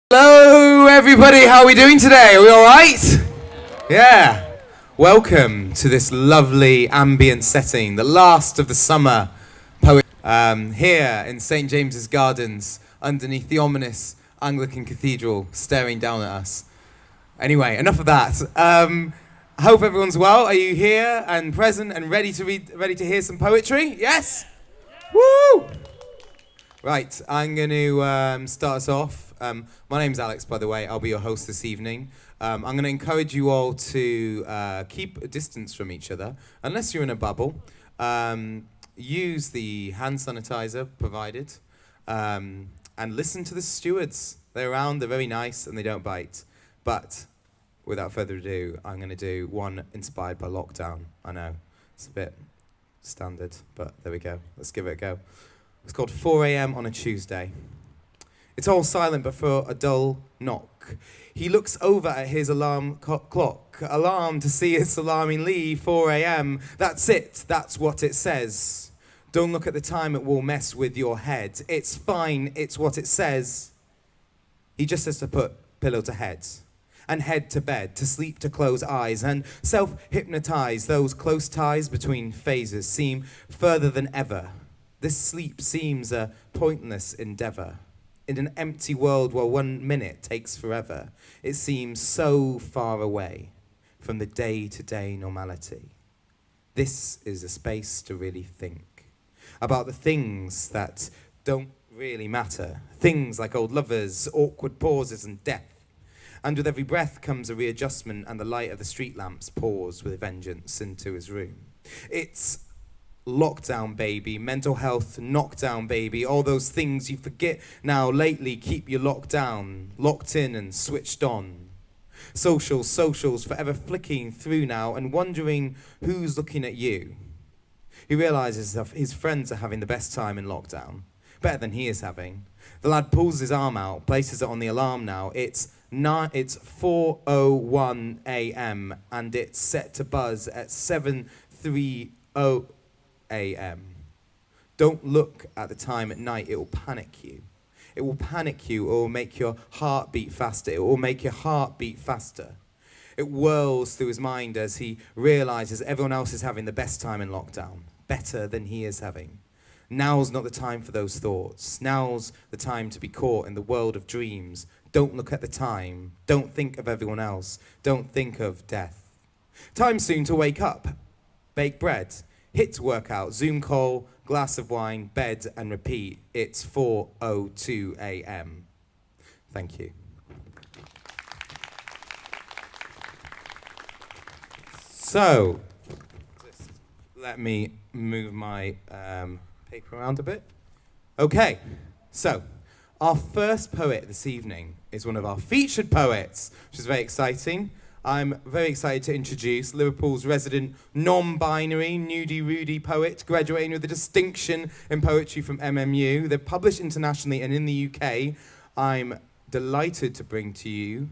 Hello everybody, how are we doing today? Are we alright? Yeah. Welcome to this lovely ambient setting, the last of the summer poetry here in St. James's Gardens underneath the ominous Anglican Cathedral staring down at us. Anyway, enough of that. I hope everyone's well. Are you here and present and ready to hear some poetry? Yes? Woo! Right, I'm going to start us off. My name's Alex, by the way. I'll be your host this evening. I'm going to encourage you all to keep a distance from each other, unless you're in a bubble. Use the hand sanitizer provided, and listen to the stewards. They're around, they're very nice, and they don't bite. But without further ado, I'm going to do one inspired by lockdown. I know, it's a bit standard, but there we go. Let's give it a go. It's called 4 a.m. on a Tuesday. It's all silent but for a dull knock. He looks over at his alarm clock, alarmed to see it's alarmingly 4 a.m. That's it, that's what it says. Don't look at the time, it will mess with your head. It's fine, it's what it says. He just has to put pillow to head, and head to bed, to sleep to close eyes, and self-hypnotize. Those close ties between phases seem further than ever. This sleep seems a pointless endeavor. In an empty world where 1 minute takes forever, it seems so far away from the day-to-day normality. This is a space to really think about the things that don't really matter. Things like old lovers, awkward pauses, and death. And with every breath comes a readjustment, and the light of the street lamps pours with vengeance into his room. It's lockdown, baby, mental health, knockdown, baby, all those things you forget now lately keep you locked down, locked in and switched on. Socials forever flicking through now and wondering who's looking at you. He realises that his friends are having the best time in lockdown, better than he is having. The lad pulls his arm out, places it on the alarm now. It's 4:01 a.m. and it's set to buzz at 7:30 a.m. Don't look at the time at night, it will panic you. It will panic you, or make your heart beat faster. It will make your heart beat faster. It whirls through his mind as he realizes everyone else is having the best time in lockdown, better than he is having. Now's not the time for those thoughts. Now's the time to be caught in the world of dreams. Don't look at the time. Don't think of everyone else. Don't think of death. Time soon to wake up, bake bread, hit workout, Zoom call, glass of wine, bed, and repeat. It's 4:02 a.m. Thank you. So, just let me move my paper around a bit. Okay, so our first poet this evening is one of our featured poets, which is very exciting. I'm very excited to introduce Liverpool's resident non-binary, nudie-Rudy poet, graduating with a distinction in poetry from MMU. They're published internationally and in the UK. I'm delighted to bring to you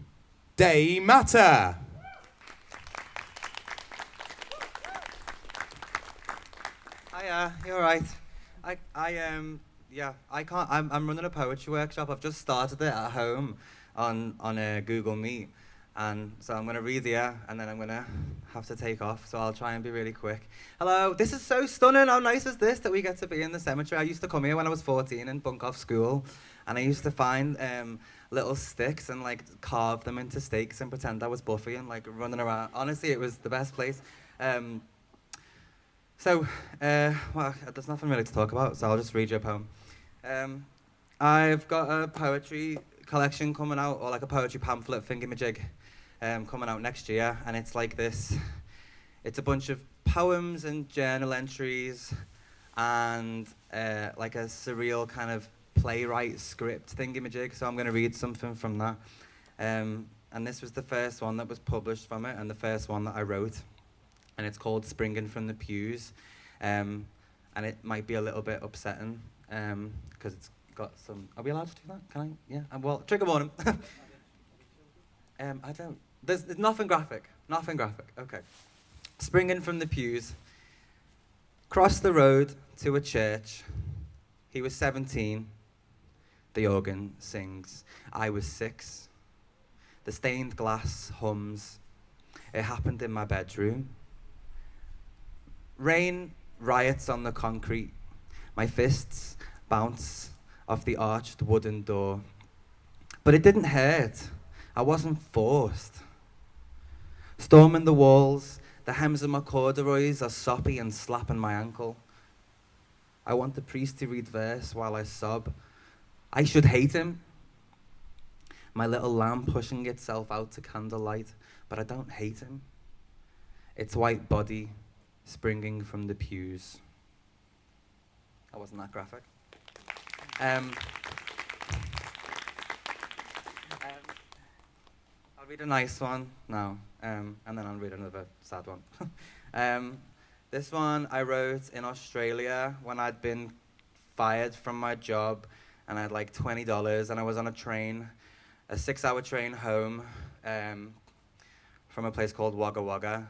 Day Matter. Hiya, you alright? I'm running a poetry workshop. I've just started it at home on Google Meet. And so I'm going to read here, and then I'm going to have to take off, so I'll try and be really quick. Hello, this is so stunning. How nice is this that we get to be in the cemetery? I used to come here when I was 14 and bunk off school, and I used to find little sticks and like carve them into stakes and pretend I was Buffy and like running around. Honestly, it was the best place. Well, there's nothing really to talk about, so I'll just read you a poem. I've got a poetry collection coming out, or like a poetry pamphlet thingamajig coming out next year, and it's like this. It's a bunch of poems and journal entries and like a surreal kind of playwright script thingamajig, so I'm going to read something from that. And this was the first one that was published from it, and the first one that I wrote, and it's called Springing from the Pews, and it might be a little bit upsetting because it's got some. Are we allowed to do that? Can I? Yeah. Well, trigger warning. I don't. There's nothing graphic. Nothing graphic. Okay. Springing from the pews. Crossed the road to a church. He was 17. The organ sings. I was 6. The stained glass hums. It happened in my bedroom. Rain riots on the concrete. My fists bounce off the arched wooden door. But it didn't hurt. I wasn't forced. Storming the walls, the hems of my corduroys are soppy and slapping my ankle. I want the priest to read verse while I sob. I should hate him. My little lamb pushing itself out to candlelight, but I don't hate him. Its white body springing from the pews. That wasn't that graphic. I'll read a nice one now, and then I'll read another sad one. This one I wrote in Australia when I'd been fired from my job, and I had like $20, and I was on a train, a 6-hour train home from a place called Wagga Wagga,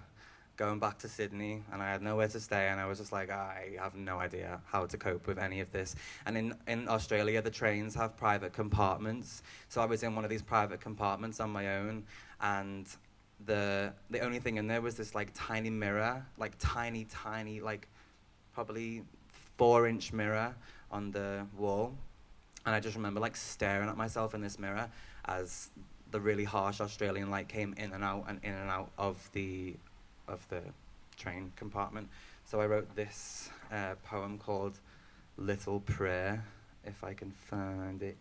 going back to Sydney, and I had nowhere to stay, and I was just like, I have no idea how to cope with any of this. And in Australia, the trains have private compartments, so I was in one of these private compartments on my own, and the only thing in there was this like tiny mirror, like tiny, like probably 4-inch mirror on the wall. And I just remember like staring at myself in this mirror as the really harsh Australian light came in and out of the train compartment. So I wrote this poem called Little Prayer, if I can find it,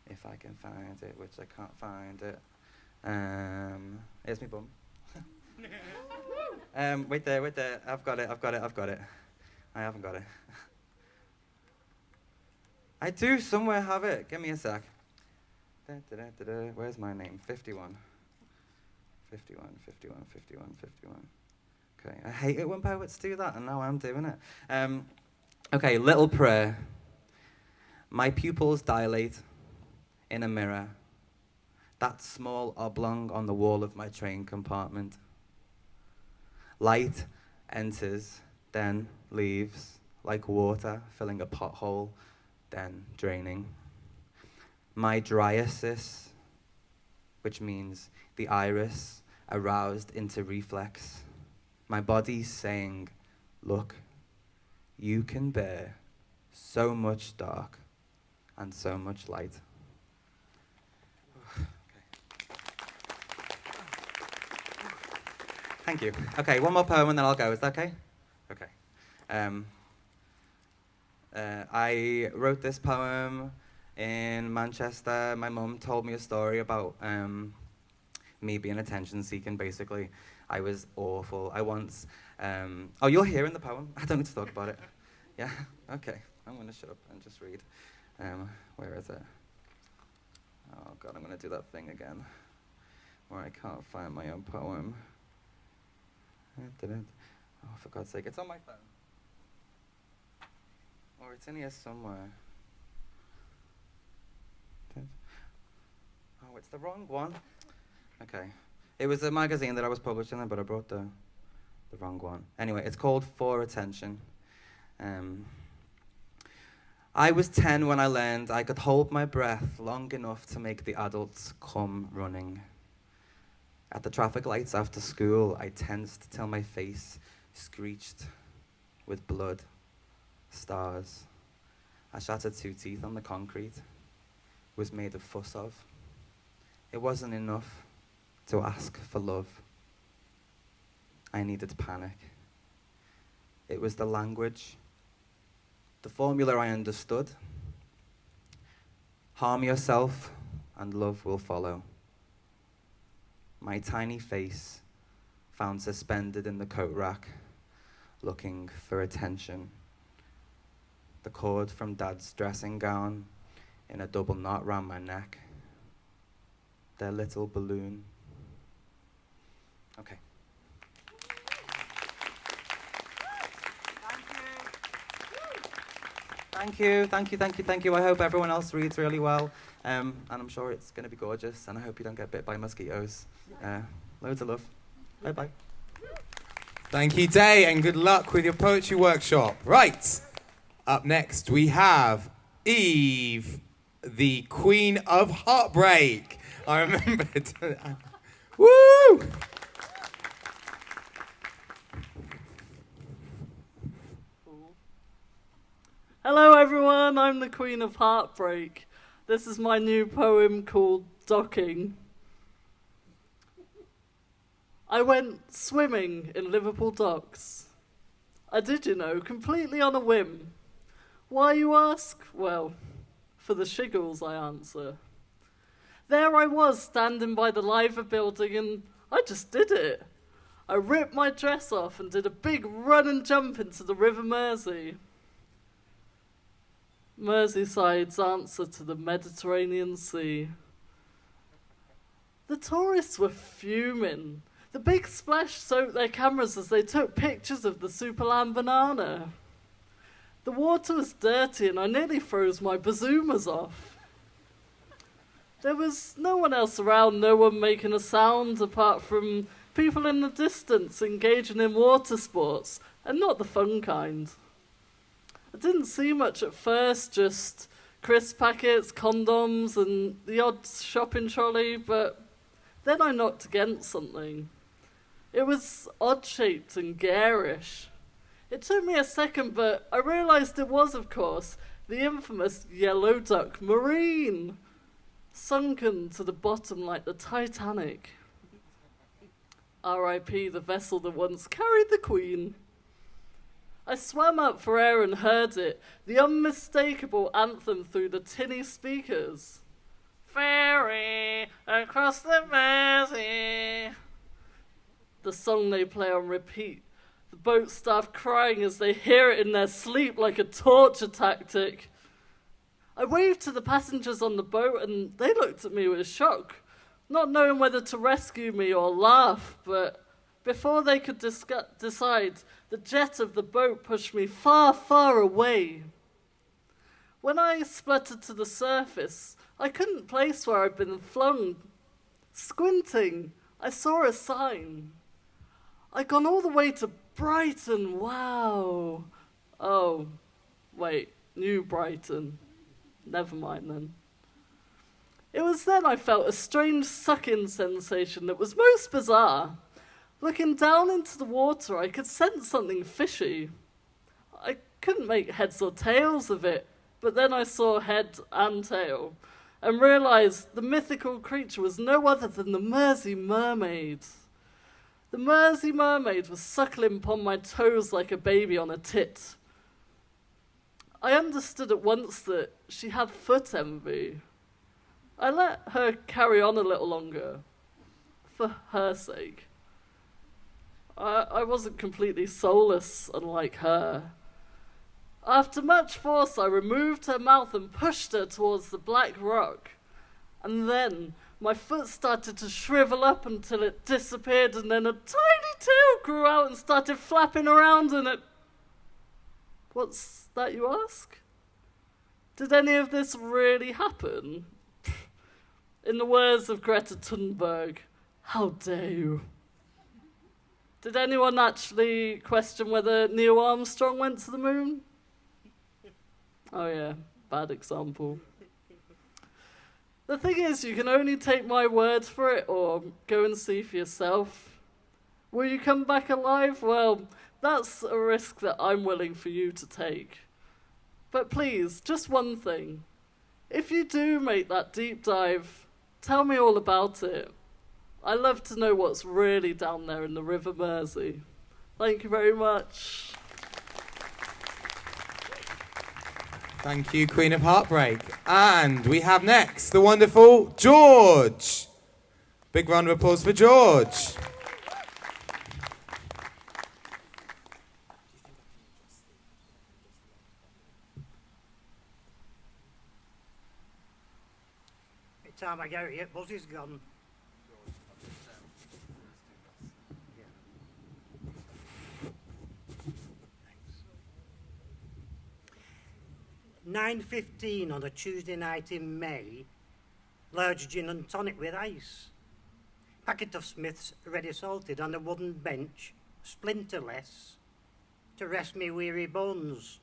which I can't find it. Here's me bum. Wait there, I've got it. I haven't got it. I do somewhere have it, give me a sec. Where's my name? 51. Okay, I hate it when poets do that, and now I'm doing it. Okay, Little Prayer. My pupils dilate in a mirror, that small oblong on the wall of my train compartment. Light enters, then leaves, like water filling a pothole, then draining. My dryasis, which means the iris aroused into reflex. My body saying, look, you can bear so much dark and so much light. Thank you. Okay, one more poem and then I'll go. Is that okay? Okay. I wrote this poem in Manchester. My mum told me a story about me being attention-seeking, basically. I was awful. I once... oh, you'll hear in the poem. I don't need to talk about it. Yeah? Okay. I'm going to shut up and just read. Where is it? Oh, God, I'm going to do that thing again where I can't find my own poem. Oh, for God's sake, it's on my phone. Or it's in here somewhere. Oh, it's the wrong one. Okay. It was a magazine that I was publishing in, but I brought the wrong one. Anyway, it's called For Attention. I was 10 when I learned I could hold my breath long enough to make the adults come running. At the traffic lights after school, I tensed till my face screeched with blood, stars. I shattered 2 teeth on the concrete, was made a fuss of. It wasn't enough to ask for love. I needed panic. It was the language, the formula I understood. Harm yourself and love will follow. My tiny face found suspended in the coat rack, looking for attention. The cord from Dad's dressing gown in a double knot round my neck. Their little balloon. Okay. Thank you. I hope everyone else reads really well. And I'm sure it's going to be gorgeous. And I hope you don't get bit by mosquitoes. Loads of love. Bye-bye. Thank you, Day, and good luck with your poetry workshop. Right. Up next, we have Eve the Queen of Heartbreak. I remembered. Woo! Hello everyone, I'm the Queen of Heartbreak. This is my new poem called Docking. I went swimming in Liverpool docks. I did, completely on a whim. Why, you ask? Well, for the shiggles, I answer. There I was, standing by the Liver building, and I just did it. I ripped my dress off and did a big run and jump into the River Mersey. Merseyside's answer to the Mediterranean Sea. The tourists were fuming. The big splash soaked their cameras as they took pictures of the Superland banana. The water was dirty and I nearly froze my bazoomas off. There was no one else around, no one making a sound apart from people in the distance engaging in water sports, and not the fun kind. I didn't see much at first, just crisp packets, condoms, and the odd shopping trolley, but then I knocked against something. It was odd-shaped and garish. It took me a second, but I realised it was, of course, the infamous yellow duck marine, sunken to the bottom like the Titanic. R.I.P. the vessel that once carried the Queen. I swam up for air and heard it, the unmistakable anthem through the tinny speakers. Ferry across the Mersey. The song they play on repeat, the boat staff crying as they hear it in their sleep like a torture tactic. I waved to the passengers on the boat and they looked at me with shock, not knowing whether to rescue me or laugh, but before they could decide, the jet of the boat pushed me far, far away. When I spluttered to the surface, I couldn't place where I'd been flung. Squinting, I saw a sign. I'd gone all the way to Brighton, wow. Oh, wait, New Brighton. Never mind then. It was then I felt a strange sucking sensation that was most bizarre. Looking down into the water, I could sense something fishy. I couldn't make heads or tails of it, but then I saw head and tail, and realised the mythical creature was no other than the Mersey Mermaid. The Mersey Mermaid was suckling upon my toes like a baby on a tit. I understood at once that she had foot envy. I let her carry on a little longer, for her sake. I wasn't completely soulless, unlike her. After much force, I removed her mouth and pushed her towards the black rock. And then my foot started to shrivel up until it disappeared, and then a tiny tail grew out and started flapping around in it. What's that, you ask? Did any of this really happen? In the words of Greta Thunberg, how dare you? Did anyone actually question whether Neil Armstrong went to the moon? Oh yeah, bad example. The thing is, you can only take my word for it or go and see for yourself. Will you come back alive? Well, that's a risk that I'm willing for you to take. But please, just one thing. If you do make that deep dive, tell me all about it. I love to know what's really down there in the River Mersey. Thank you very much. Thank you, Queen of Heartbreak. And we have next the wonderful George. Big round of applause for George. By the time I get here, Buzzy's gone. 9:15 on a Tuesday night in May, large gin and tonic with ice. Packet of Smiths ready salted on a wooden bench, splinterless, to rest me weary bones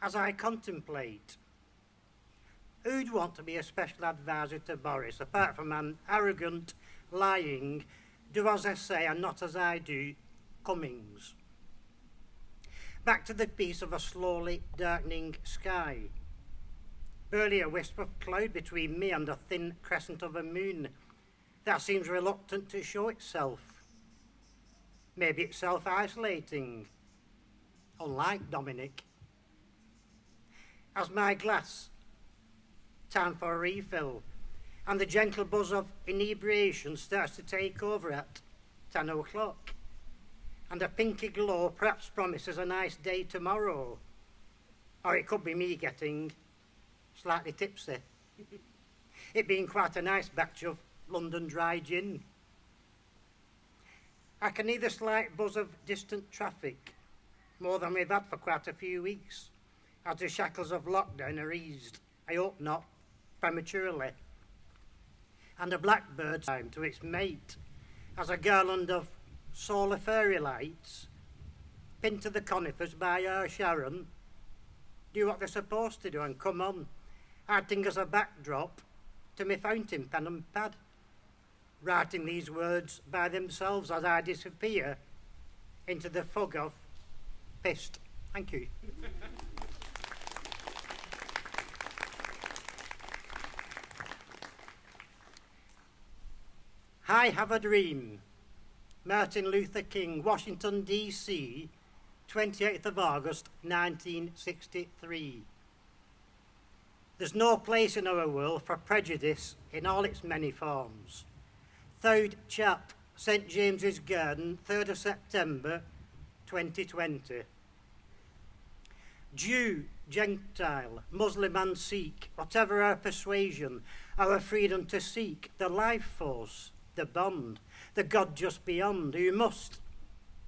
as I contemplate Who'd want to be a special advisor to Boris, apart from an arrogant, lying, do as I say and not as I do, Cummings? Back to the piece of a slowly darkening sky. Barely a wisp of cloud between me and the thin crescent of a moon that seems reluctant to show itself. Maybe it's self-isolating, unlike Dominic. As my glass, time for a refill, and the gentle buzz of inebriation starts to take over at 10 o'clock, and a pinky glow perhaps promises a nice day tomorrow. Or it could be me getting slightly tipsy. It being quite a nice batch of London dry gin. I can hear the slight buzz of distant traffic, more than we've had for quite a few weeks, as the shackles of lockdown are eased, I hope not prematurely. And a blackbird time to its mate, as a garland of solar fairy lights, pinned to the conifers by our Sharon, do what they're supposed to do and come on, acting as a backdrop to my fountain pen and pad, writing these words by themselves as I disappear into the fog of pissed. Thank you. I have a dream. Martin Luther King, Washington, D.C., 28th of August, 1963. There's no place in our world for prejudice in all its many forms. Third chap, St James's Garden, 3rd of September, 2020. Jew, Gentile, Muslim and Sikh, whatever our persuasion, our freedom to seek, the life force, the bond, the God just beyond, who must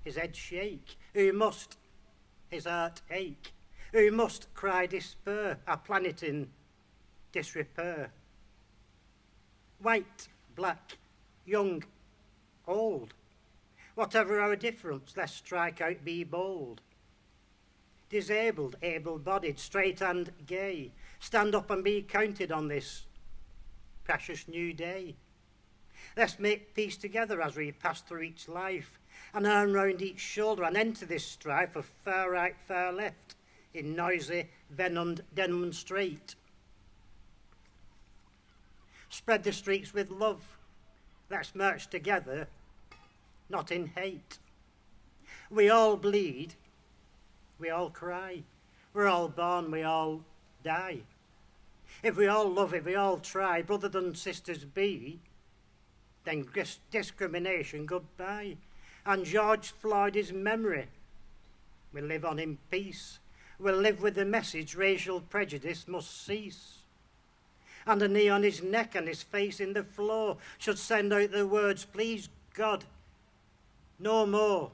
his head shake, who must his heart ache, who must cry despair, our planet in disrepair. White, black, young, old, whatever our difference, let's strike out, be bold. Disabled, able-bodied, straight and gay, stand up and be counted on this precious new day. Let's make peace together as we pass through each life, and arm round each shoulder and enter this strife of far right, far left, in noisy, venomed demonstrate. Spread the streets with love. Let's march together, not in hate. We all bleed, we all cry. We're all born, we all die. If we all love, if we all try, brothers and sisters be, then discrimination goodbye. And George Floyd's memory will live on in peace. We'll live with the message racial prejudice must cease. And a knee on his neck and his face in the floor should send out the words, please God, no more.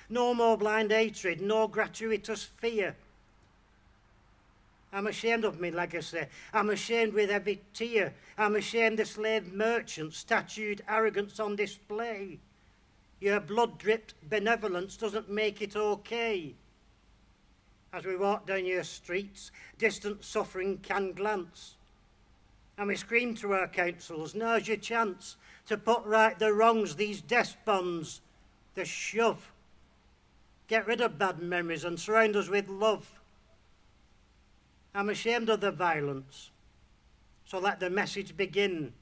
No more blind hatred, no gratuitous fear. I'm ashamed of my legacy. I'm ashamed with every tear. I'm ashamed the slave merchants' tattooed arrogance on display. Your blood-dripped benevolence doesn't make it okay. As we walk down your streets, distant suffering can glance. And we scream to our councils, now's your chance to put right the wrongs, these despots, the shove. Get rid of bad memories and surround us with love. I'm ashamed of the violence, so let the message begin.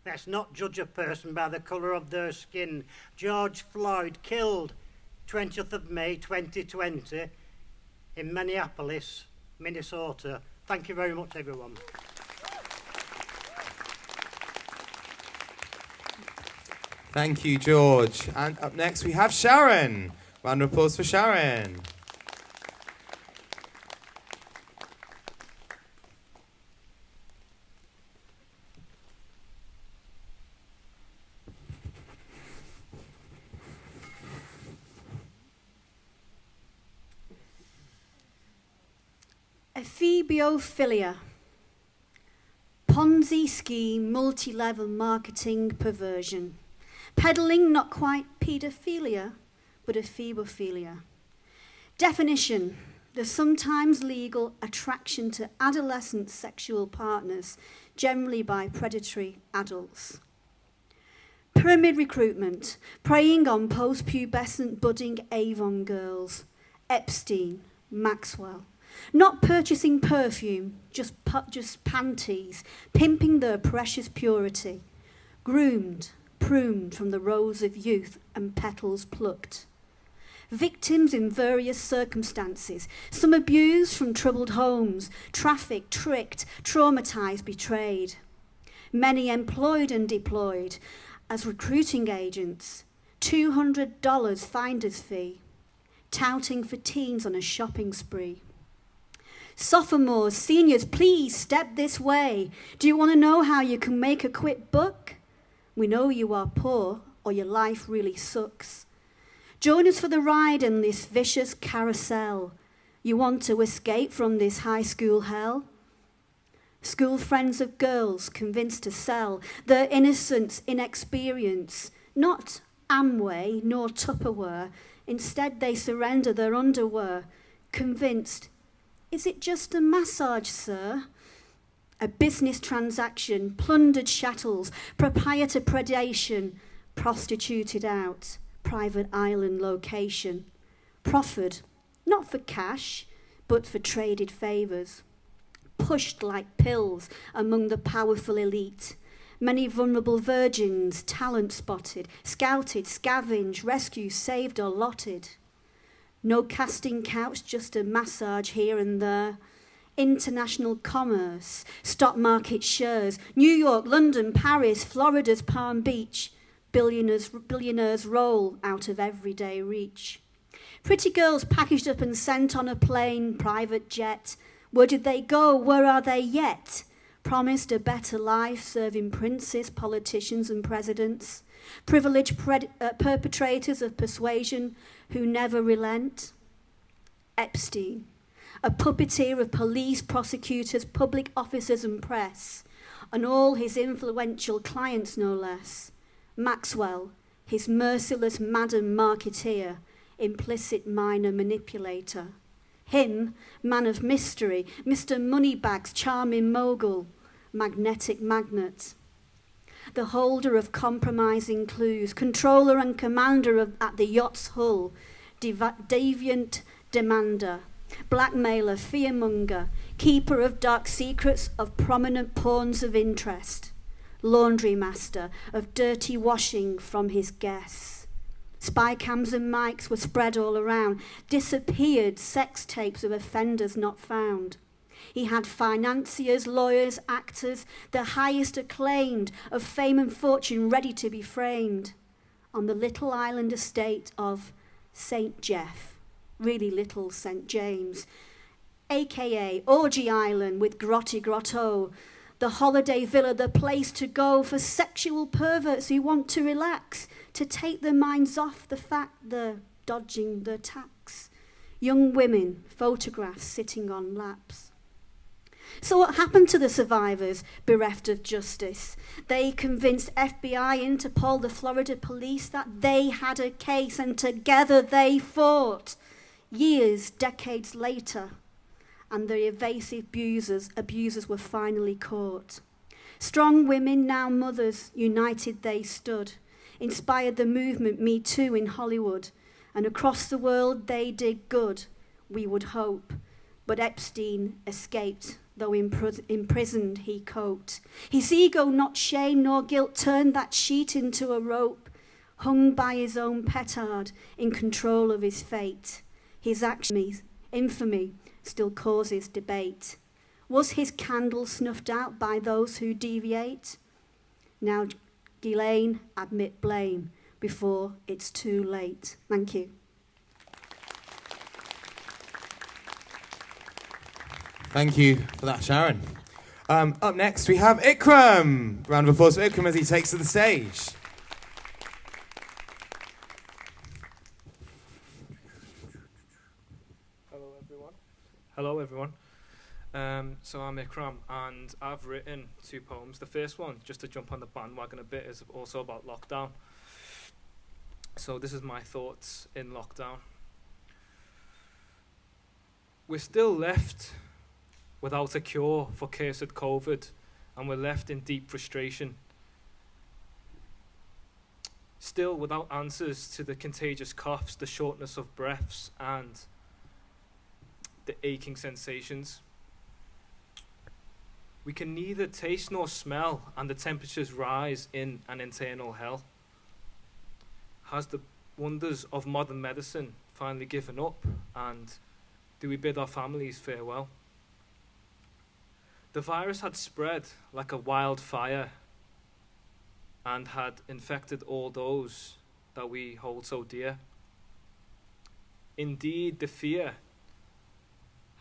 Let's not judge a person by the colour of their skin. George Floyd killed 20th of May 2020 in Minneapolis, Minnesota. Thank you very much, everyone. Thank you, George. And up next we have Sharon. Round of applause for Sharon. Ephebiophilia. Ponzi scheme, multi-level marketing perversion. Peddling not quite paedophilia, but ephebophilia. Definition, the sometimes legal attraction to adolescent sexual partners, generally by predatory adults. Pyramid recruitment, preying on post-pubescent budding Avon girls. Epstein, Maxwell. Not purchasing perfume, just panties, pimping their precious purity. Groomed, pruned from the rose of youth and petals plucked. Victims in various circumstances, some abused from troubled homes, trafficked, tricked, traumatized, betrayed. Many employed and deployed as recruiting agents, $200 finder's fee, touting for teens on a shopping spree. Sophomores, seniors, please step this way. Do you want to know how you can make a quick buck? We know you are poor or your life really sucks. Join us for the ride in this vicious carousel. You want to escape from this high school hell? School friends of girls convinced to sell their innocence, inexperience, not Amway nor Tupperware. Instead, they surrender their underwear, convinced, is it just a massage, sir? A business transaction, plundered chattels, proprietor predation, prostituted out, private island location, proffered, not for cash, but for traded favours. Pushed like pills among the powerful elite. Many vulnerable virgins, talent spotted, scouted, scavenged, rescued, saved or lotted. No casting couch, just a massage here and there. International commerce, stock market shares, New York, London, Paris, Florida's Palm Beach. Billionaires roll out of everyday reach. Pretty girls packaged up and sent on a plane, private jet. Where did they go? Where are they yet? Promised a better life, serving princes, politicians and presidents. Privileged perpetrators of persuasion who never relent. Epstein, a puppeteer of police, prosecutors, public officers and press, and all his influential clients no less. Maxwell, his merciless madam marketeer, implicit minor manipulator. Him, man of mystery, Mr. Moneybags, charming mogul, magnetic magnet. The holder of compromising clues, controller and commander at the yacht's hull, deviant demander, blackmailer, fearmonger, keeper of dark secrets of prominent pawns of interest, laundry master of dirty washing from his guests. Spy cams and mics were spread all around, disappeared sex tapes of offenders not found. He had financiers, lawyers, actors, the highest acclaimed of fame and fortune ready to be framed on the little island estate of St. Jeff, really little St. James, aka Orgy Island with Grotto, the holiday villa, the place to go for sexual perverts who want to relax, to take their minds off the fact they're dodging the tax. Young women, photographs sitting on laps. So what happened to the survivors bereft of justice? They convinced FBI, Interpol, the Florida police that they had a case, and together they fought. Years, decades later, and the evasive abusers were finally caught. Strong women, now mothers, united they stood, inspired the movement Me Too in Hollywood, and across the world they did good, we would hope. But Epstein escaped, though imprisoned he coped. His ego, not shame nor guilt, turned that sheet into a rope, hung by his own petard, in control of his fate. His action, infamy, still causes debate. Was his candle snuffed out by those who deviate? Now, Ghislaine, admit blame before it's too late. Thank you. Thank you for that, Sharon. Up next, we have Ikram. Round of applause for Ikram as he takes to the stage. Hello, everyone. So I'm Ikram, and I've written 2 poems. The first one, just to jump on the bandwagon a bit, is also about lockdown. So this is my thoughts in lockdown. We're still left without a cure for cursed COVID, and we're left in deep frustration. Still without answers to the contagious coughs, the shortness of breaths, and the aching sensations. We can neither taste nor smell, and the temperatures rise in an internal hell. Has the wonders of modern medicine finally given up, and do we bid our families farewell? The virus had spread like a wildfire and had infected all those that we hold so dear. Indeed, the fear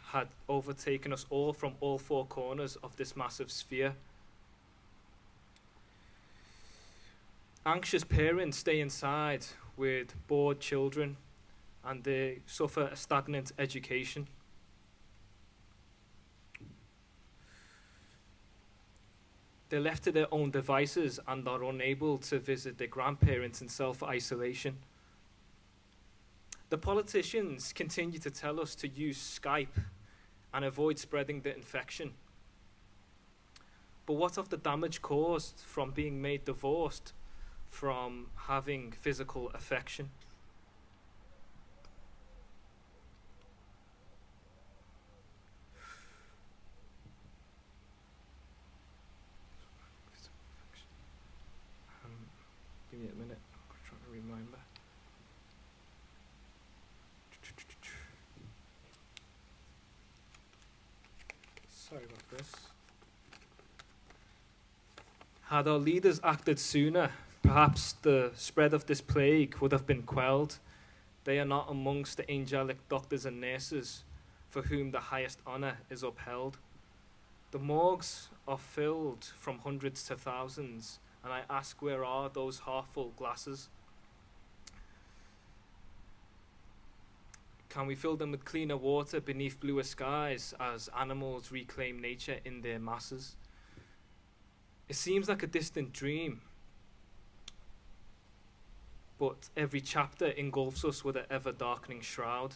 had overtaken us all from all four corners of this massive sphere. Anxious parents stay inside with bored children, and they suffer a stagnant education. They're left to their own devices and are unable to visit their grandparents in self-isolation. The politicians continue to tell us to use Skype and avoid spreading the infection. But what of the damage caused from being made divorced, from having physical affection? Give me a minute, I'm trying to remember. Sorry about this. Had our leaders acted sooner, perhaps the spread of this plague would have been quelled. They are not amongst the angelic doctors and nurses for whom the highest honour is upheld. The morgues are filled from hundreds to thousands, and I ask, where are those half-full glasses? Can we fill them with cleaner water beneath bluer skies as animals reclaim nature in their masses? It seems like a distant dream, but every chapter engulfs us with an ever-darkening shroud.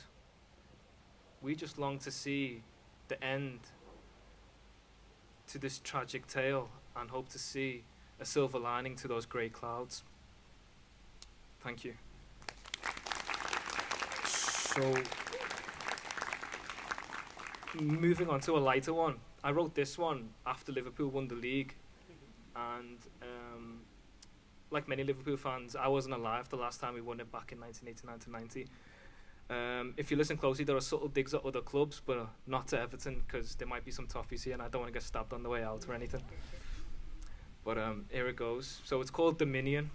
We just long to see the end to this tragic tale and hope to see a silver lining to those grey clouds. Thank you. So, moving on to a lighter one. I wrote this one after Liverpool won the league, and like many Liverpool fans, I wasn't alive the last time we won it back in 1989-90. If you listen closely, there are subtle digs at other clubs, but not to Everton, because there might be some toffees here and I don't want to get stabbed on the way out or anything. But here it goes. So it's called Dominion.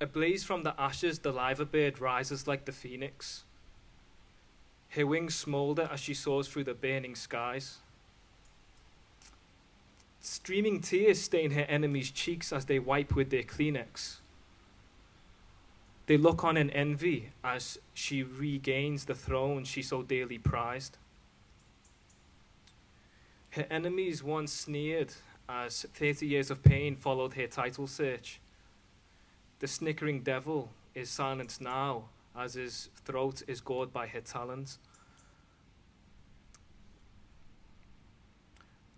Ablaze from the ashes, the liver bird rises like the phoenix. Her wings smoulder as she soars through the burning skies. Streaming tears stain her enemies' cheeks as they wipe with their Kleenex. They look on in envy as she regains the throne she so dearly prized. Her enemies once sneered as 30 years of pain followed her title search. The snickering devil is silenced now as his throat is gored by her talons.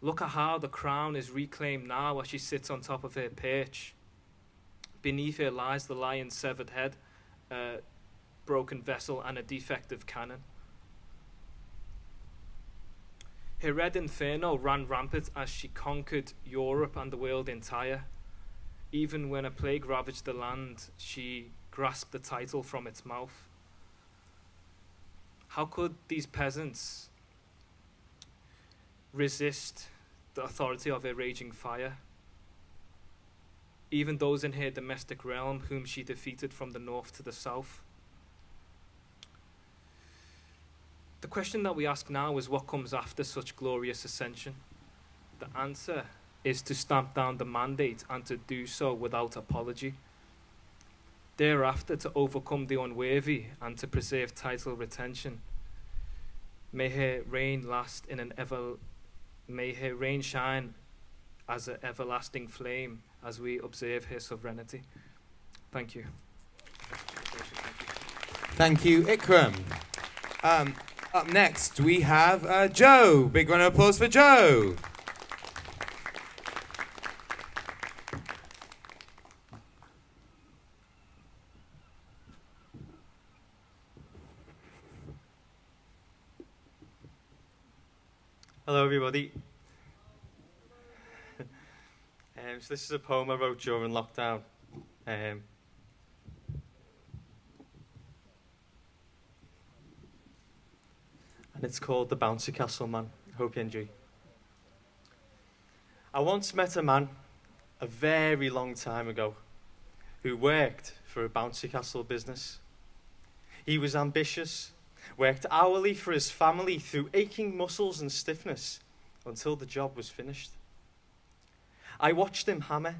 Look at how the crown is reclaimed now as she sits on top of her perch. Beneath her lies the lion's severed head, a broken vessel and a defective cannon. Her red inferno ran rampant as she conquered Europe and the world entire. Even when a plague ravaged the land, she grasped the title from its mouth. How could these peasants resist the authority of her raging fire? Even those in her domestic realm whom she defeated from the north to the south. The question that we ask now is, what comes after such glorious ascension? The answer is to stamp down the mandate and to do so without apology. Thereafter, to overcome the unworthy and to preserve title retention. May her reign last in may her reign shine as an everlasting flame as we observe her sovereignty. Thank you. Thank you, Ikram. Up next, we have Joe. Big round of applause for Joe. Hello, everybody. So this is a poem I wrote during lockdown. And it's called The Bouncy Castle Man. Hope you enjoy. I once met a man, a very long time ago, who worked for a bouncy castle business. He was ambitious, worked hourly for his family through aching muscles and stiffness until the job was finished. I watched him hammer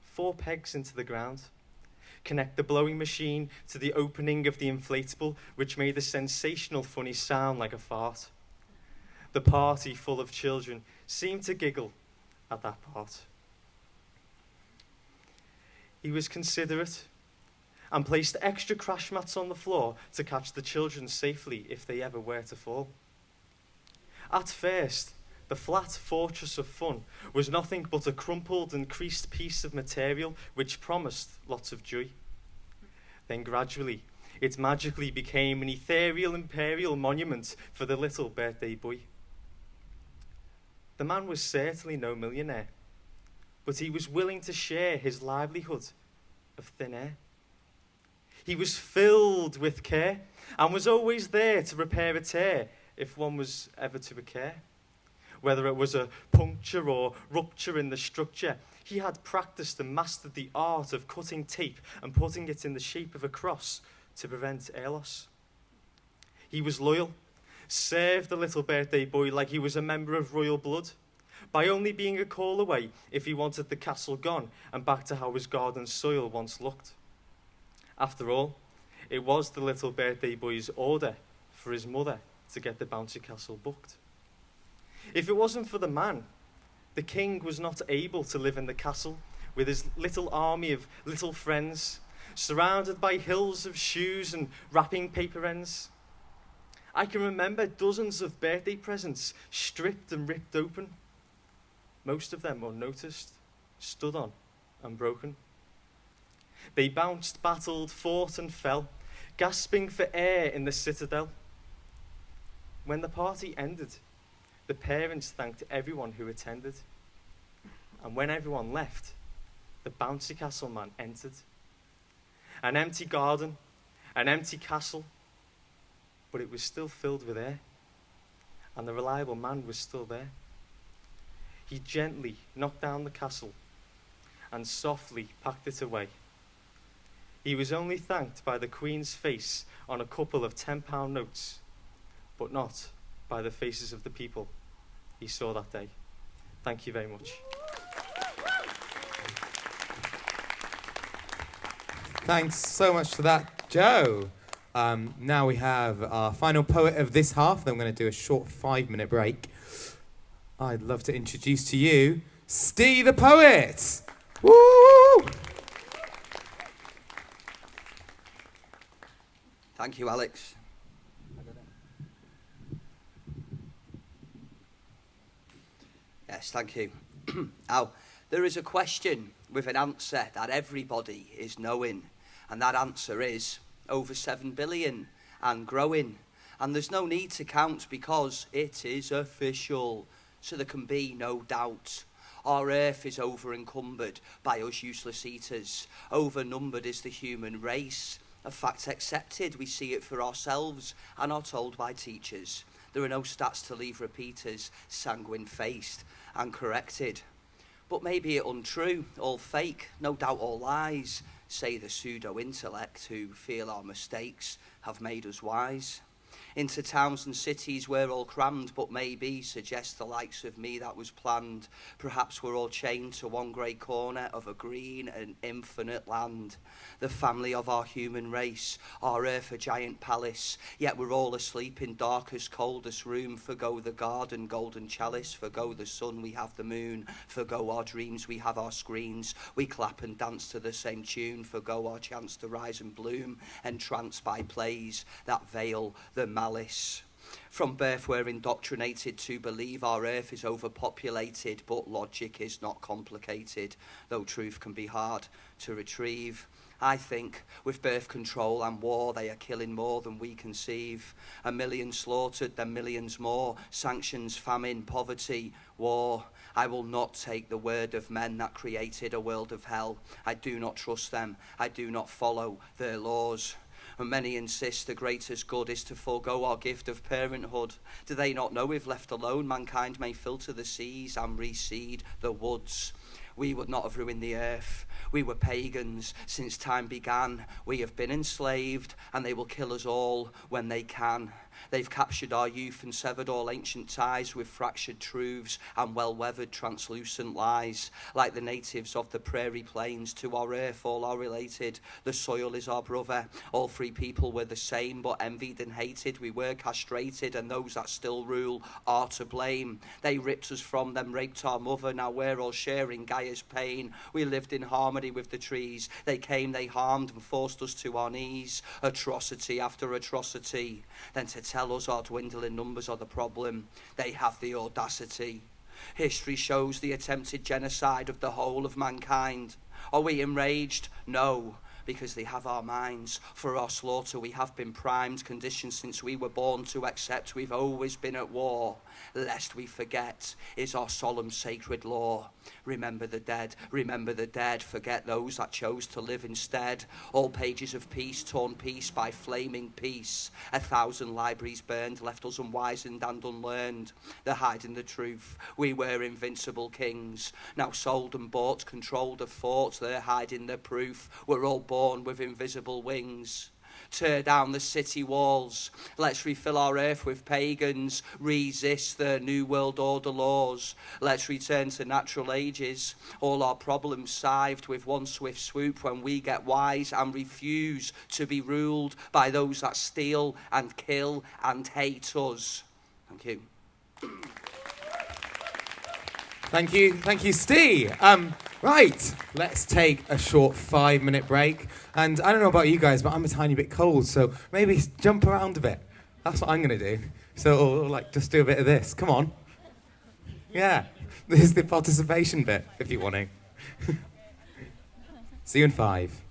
4 pegs into the ground, connect the blowing machine to the opening of the inflatable, which made a sensational funny sound like a fart. The party full of children seemed to giggle at that part. He was considerate and placed extra crash mats on the floor to catch the children safely if they ever were to fall. At first, the flat fortress of fun was nothing but a crumpled and creased piece of material which promised lots of joy. Then gradually, it magically became an ethereal imperial monument for the little birthday boy. The man was certainly no millionaire, but he was willing to share his livelihood of thin air. He was filled with care and was always there to repair a tear if one was ever to occur. Whether it was a puncture or rupture in the structure, he had practiced and mastered the art of cutting tape and putting it in the shape of a cross to prevent air loss. He was loyal, served the little birthday boy like he was a member of royal blood, by only being a call away if he wanted the castle gone and back to how his garden soil once looked. After all, it was the little birthday boy's order for his mother to get the bouncy castle booked. If it wasn't for the man, the king was not able to live in the castle with his little army of little friends, surrounded by hills of shoes and wrapping paper ends. I can remember dozens of birthday presents stripped and ripped open, most of them unnoticed, stood on and broken. They bounced, battled, fought and fell, gasping for air in the citadel. When the party ended, the parents thanked everyone who attended. And when everyone left, the Bouncy Castle Man entered. An empty garden, an empty castle, but it was still filled with air. And the reliable man was still there. He gently knocked down the castle and softly packed it away. He was only thanked by the Queen's face on a couple of £10 notes, but not by the faces of the people he saw that day. Thank you very much. Thanks so much for that, Joe. Now we have our final poet of this half. Then we're going to do a short 5-minute break. I'd love to introduce to you Steve the Poet. Woo! Thank you, Alex. Yes, thank you. Now, there is a question with an answer that everybody is knowing, and that answer is over 7 billion and growing. And there's no need to count because it is official, so there can be no doubt. Our earth is over-encumbered by us useless eaters. Overnumbered is the human race. A fact accepted, we see it for ourselves and are told by teachers. There are no stats to leave repeaters, sanguine-faced and corrected. But maybe it untrue, all fake, no doubt all lies, say the pseudo-intellect who feel our mistakes have made us wise. Into towns and cities we're all crammed, but maybe suggest the likes of me that was planned. Perhaps we're all chained to one grey corner of a green and infinite land. The family of our human race, our earth a giant palace, yet we're all asleep in darkest, coldest room. Forgo the garden, golden chalice, forgo the sun, we have the moon. Forgo our dreams, we have our screens. We clap and dance to the same tune. Forgo our chance to rise and bloom, entranced by plays that veil the malice. From birth we're indoctrinated to believe our earth is overpopulated, but logic is not complicated, though truth can be hard to retrieve. I think with birth control and war they are killing more than we conceive. 1 million slaughtered, then millions more. Sanctions, famine, poverty, war. I will not take the word of men that created a world of hell. I do not trust them. I do not follow their laws. And many insist the greatest good is to forego our gift of parenthood. Do they not know if left alone mankind may filter the seas and reseed the woods? We would not have ruined the earth. We were pagans since time began. We have been enslaved, and they will kill us all when they can. They've captured our youth and severed all ancient ties with fractured truths and well-weathered translucent lies. Like the natives of the prairie plains, to our earth all are related. The soil is our brother. All three people were the same, but envied and hated. We were castrated, and those that still rule are to blame. They ripped us from them, raped our mother. Now we're all sharing Gaia's pain. We lived in harmony with the trees. They came, they harmed and forced us to our knees. Atrocity after atrocity. Then to tell us our dwindling numbers are the problem. They have the audacity. History shows the attempted genocide of the whole of mankind. Are we enraged? No, because they have our minds. For our slaughter we have been primed, conditioned since we were born to accept we've always been at war. Lest we forget is our solemn sacred law. Remember the dead, forget those that chose to live instead. All pages of peace torn piece by flaming peace. 1,000 libraries burned, left us unwizened and unlearned. They're hiding the truth, we were invincible kings. Now sold and bought, controlled of thoughts, they're hiding the proof. We're all born with invisible wings. Tear down the city walls. Let's refill our earth with pagans. Resist the New World Order laws. Let's return to natural ages. All our problems sived with one swift swoop when we get wise and refuse to be ruled by those that steal and kill and hate us. Thank you. Thank you, Steve. Right, let's take a short 5-minute break. And I don't know about you guys, but I'm a tiny bit cold, so maybe jump around a bit. That's what I'm going to do. So, like, just do a bit of this. Come on. Yeah, this is the participation bit, if you want to. See you in 5.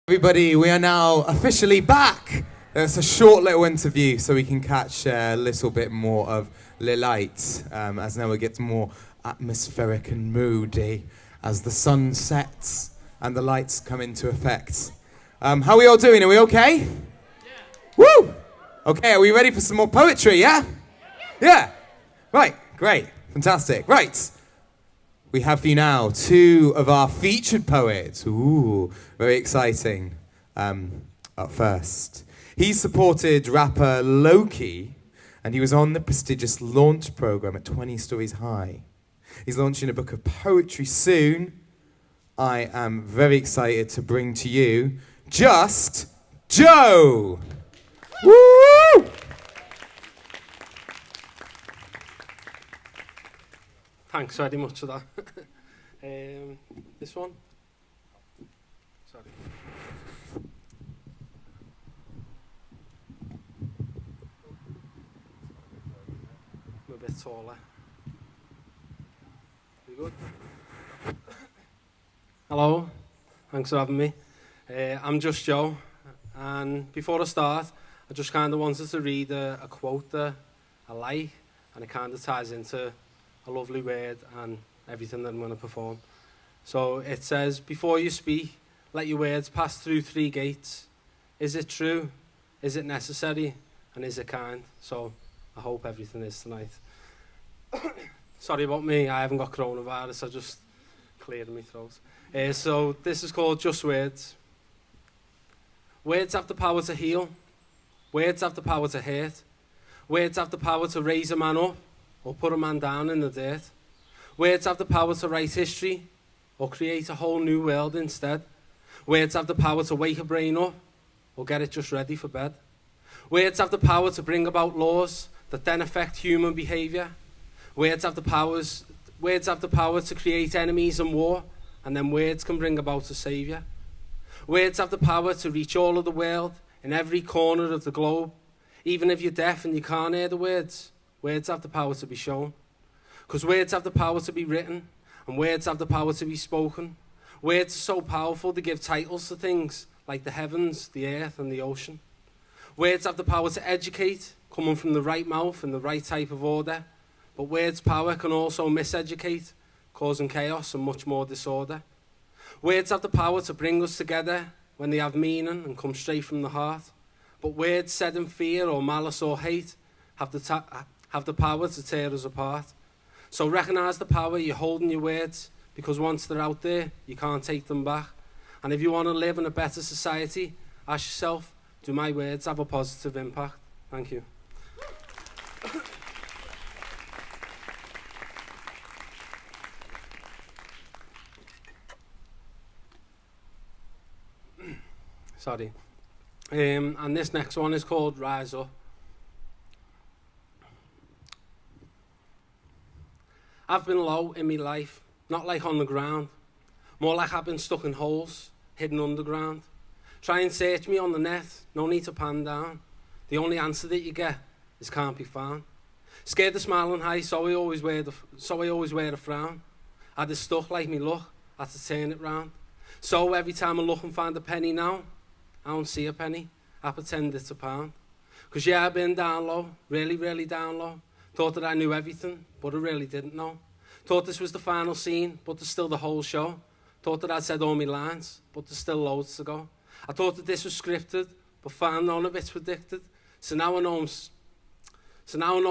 Everybody, we are now officially back. It's a short little interview so we can catch a little bit more of the light as now it gets more atmospheric and moody as the sun sets and the lights come into effect. How are we all doing? Are we okay? Yeah. Woo! Okay, are we ready for some more poetry, yeah? Yeah. Right, great. Fantastic. Right. We have for you now two of our featured poets. Ooh, very exciting. Up first, he supported rapper Loki, and he was on the prestigious launch program at 20 Stories High. He's launching a book of poetry soon. I am very excited to bring to you Just Joe. Woo! Thanks very much for that. This one? Sorry. I'm a bit taller. You good? Hello, thanks for having me. I'm Just Joe, and before I start, I just kind of wanted to read a quote that I like, and it kind of ties into a lovely word and everything that I'm going to perform. So it says, before you speak, let your words pass through 3 gates. Is it true? Is it necessary? And is it kind? So I hope everything is tonight. Sorry about me, I haven't got coronavirus, I just cleared my throat. So this is called Just Words. Words have the power to heal. Words have the power to hurt. Words have the power to raise a man up or put a man down in the dirt. Words have the power to write history or create a whole new world instead. Words have the power to wake a brain up or get it just ready for bed. Words have the power to bring about laws that then affect human behaviour. Words have the power to create enemies and war, and then words can bring about a saviour. Words have the power to reach all of the world in every corner of the globe. Even if you're deaf and you can't hear the words, words have the power to be shown. Because words have the power to be written, and words have the power to be spoken. Words are so powerful they give titles to things like the heavens, the earth, and the ocean. Words have the power to educate, coming from the right mouth in the right type of order. But words' power can also miseducate, causing chaos and much more disorder. Words have the power to bring us together when they have meaning and come straight from the heart. But words said in fear or malice or hate have the power to tear us apart. So recognise the power you hold in your words, because once they're out there, you can't take them back. And if you want to live in a better society, ask yourself, do my words have a positive impact? Thank you. Sorry. And this next one is called Rise Up. I've been low in my life, not like on the ground, more like I've been stuck in holes, hidden underground. Try and search me on the net, no need to pan down. The only answer that you get is can't be found. Scared of smiling high, so I always wear a frown. I just stuck like me luck, I had to turn it round. So every time I look and find a penny now, I don't see a penny, I pretend it's a pound. Cause yeah, I've been down low, really, really down low. Thought that I knew everything, but I really didn't know. Thought this was the final scene, but there's still the whole show. Thought that I'd said all my lines, but there's still loads to go. I thought that this was scripted, but found none of it's predicted. So now I know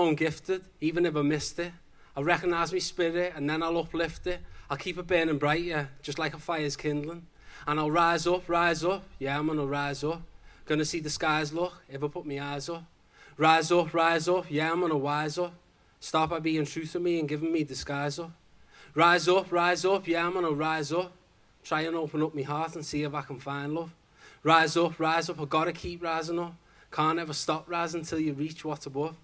I'm gifted, even if I missed it. I'll recognise my spirit, and then I'll uplift it. I'll keep it burning bright, yeah, just like a fire's kindling. And I'll rise up, yeah, I'm gonna rise up. Gonna see the skies look, if I put my eyes up. Rise up, yeah, I'm gonna wise up. Start by being true to me and giving me disguise up. Rise up, yeah, I'm gonna rise up. Try and open up my heart and see if I can find love. Rise up, I gotta keep rising up. Can't ever stop rising till you reach what's above.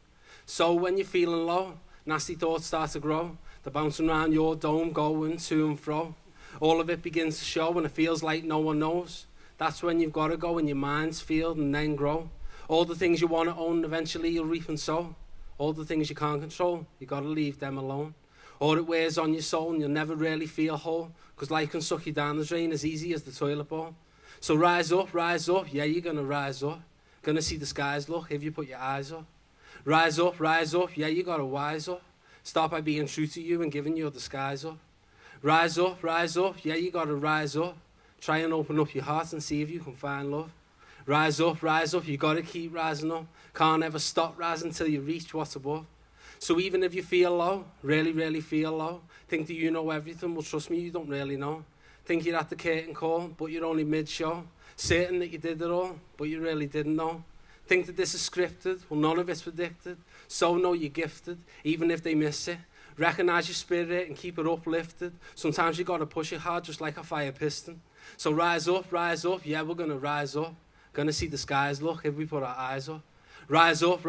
So when you're feeling low, nasty thoughts start to grow. They're bouncing around your dome, going to and fro. All of it begins to show and it feels like no one knows. That's when you've got to go in your mind's field and then grow. All the things you want to own, eventually you'll reap and sow. All the things you can't control, you got to leave them alone. Or it wears on your soul and you'll never really feel whole. Because life can suck you down the drain as easy as the toilet bowl. So rise up, yeah, you're gonna rise up. Gonna see the skies, look, if you put your eyes up. Rise up, yeah, you gotta wise up. Start by being true to you and giving your disguise up. Rise up, yeah, you gotta rise up. Try and open up your heart and see if you can find love. Rise up, you gotta keep rising up. Can't ever stop rising till you reach what's above. So even if you feel low, really, really feel low, think that you know everything, well trust me, you don't really know. Think you're at the curtain call, but you're only mid-show. Certain that you did it all, but you really didn't know. Think that this is scripted, well none of it's predicted. So know you're gifted, even if they miss it. Recognise your spirit and keep it uplifted. Sometimes you gotta push it hard just like a fire piston. So rise up, yeah we're gonna rise up. Gonna see the skies, look, if we put our eyes up. Rise up,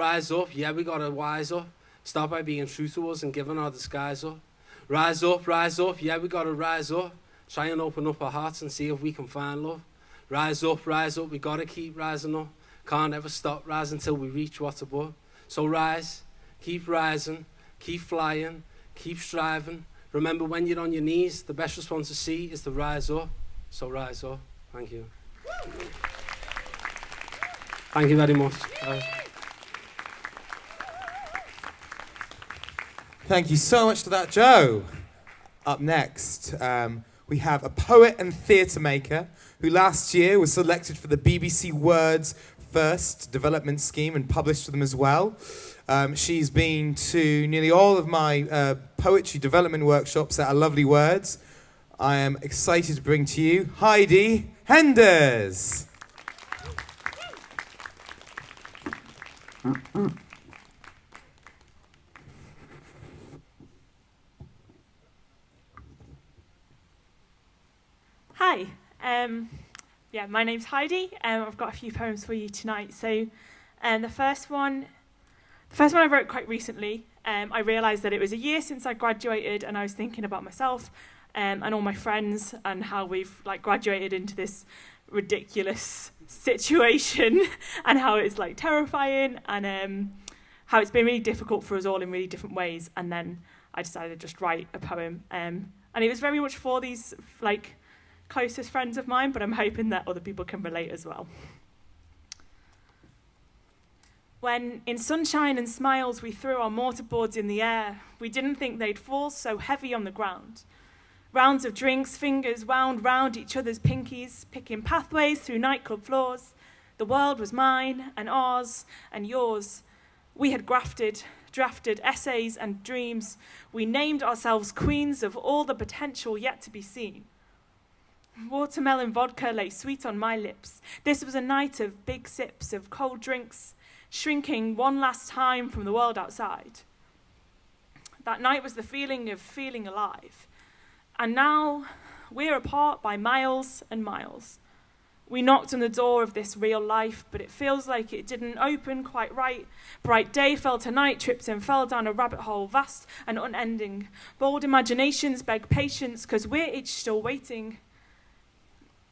yeah we gotta wise up. Start by being true to us and giving our disguise up. Rise up, yeah we gotta rise up. Try and open up our hearts and see if we can find love. Rise up, we gotta keep rising up. Can't ever stop rising till we reach what's above. So rise, keep rising, keep flying, keep striving. Remember when you're on your knees, the best response to see is to rise up. So rise up. Thank you. Thank you very much. Thank you so much for that, Joe. Up next, we have a poet and theatre maker who last year was selected for the BBC Words First Development Scheme and published for them as well. She's been to nearly all of my poetry development workshops at Our Lovely Words. I am excited to bring to you Heidi Henders. Hi, my name's Heidi. I've got a few poems for you tonight. So, the first one I wrote quite recently. I realised that it was a year since I graduated, and I was thinking about myself and all my friends and how we've graduated into this ridiculous situation and how it's terrifying and how it's been really difficult for us all in really different ways. And then I decided to just write a poem, and it was very much for these closest friends of mine, but I'm hoping that other people can relate as well. When in sunshine and smiles we threw our mortarboards in the air, we didn't think they'd fall so heavy on the ground. Rounds of drinks, fingers wound round each other's pinkies, picking pathways through nightclub floors. The world was mine and ours and yours. We had drafted essays and dreams. We named ourselves queens of all the potential yet to be seen. Watermelon vodka lay sweet on my lips. This was a night of big sips of cold drinks, shrinking one last time from the world outside. That night was the feeling of feeling alive. And now we're apart by miles and miles. We knocked on the door of this real life, but it feels like it didn't open quite right. Bright day fell to night, tripped and fell down a rabbit hole, vast and unending. Bold imaginations beg patience, 'cause we're each still waiting.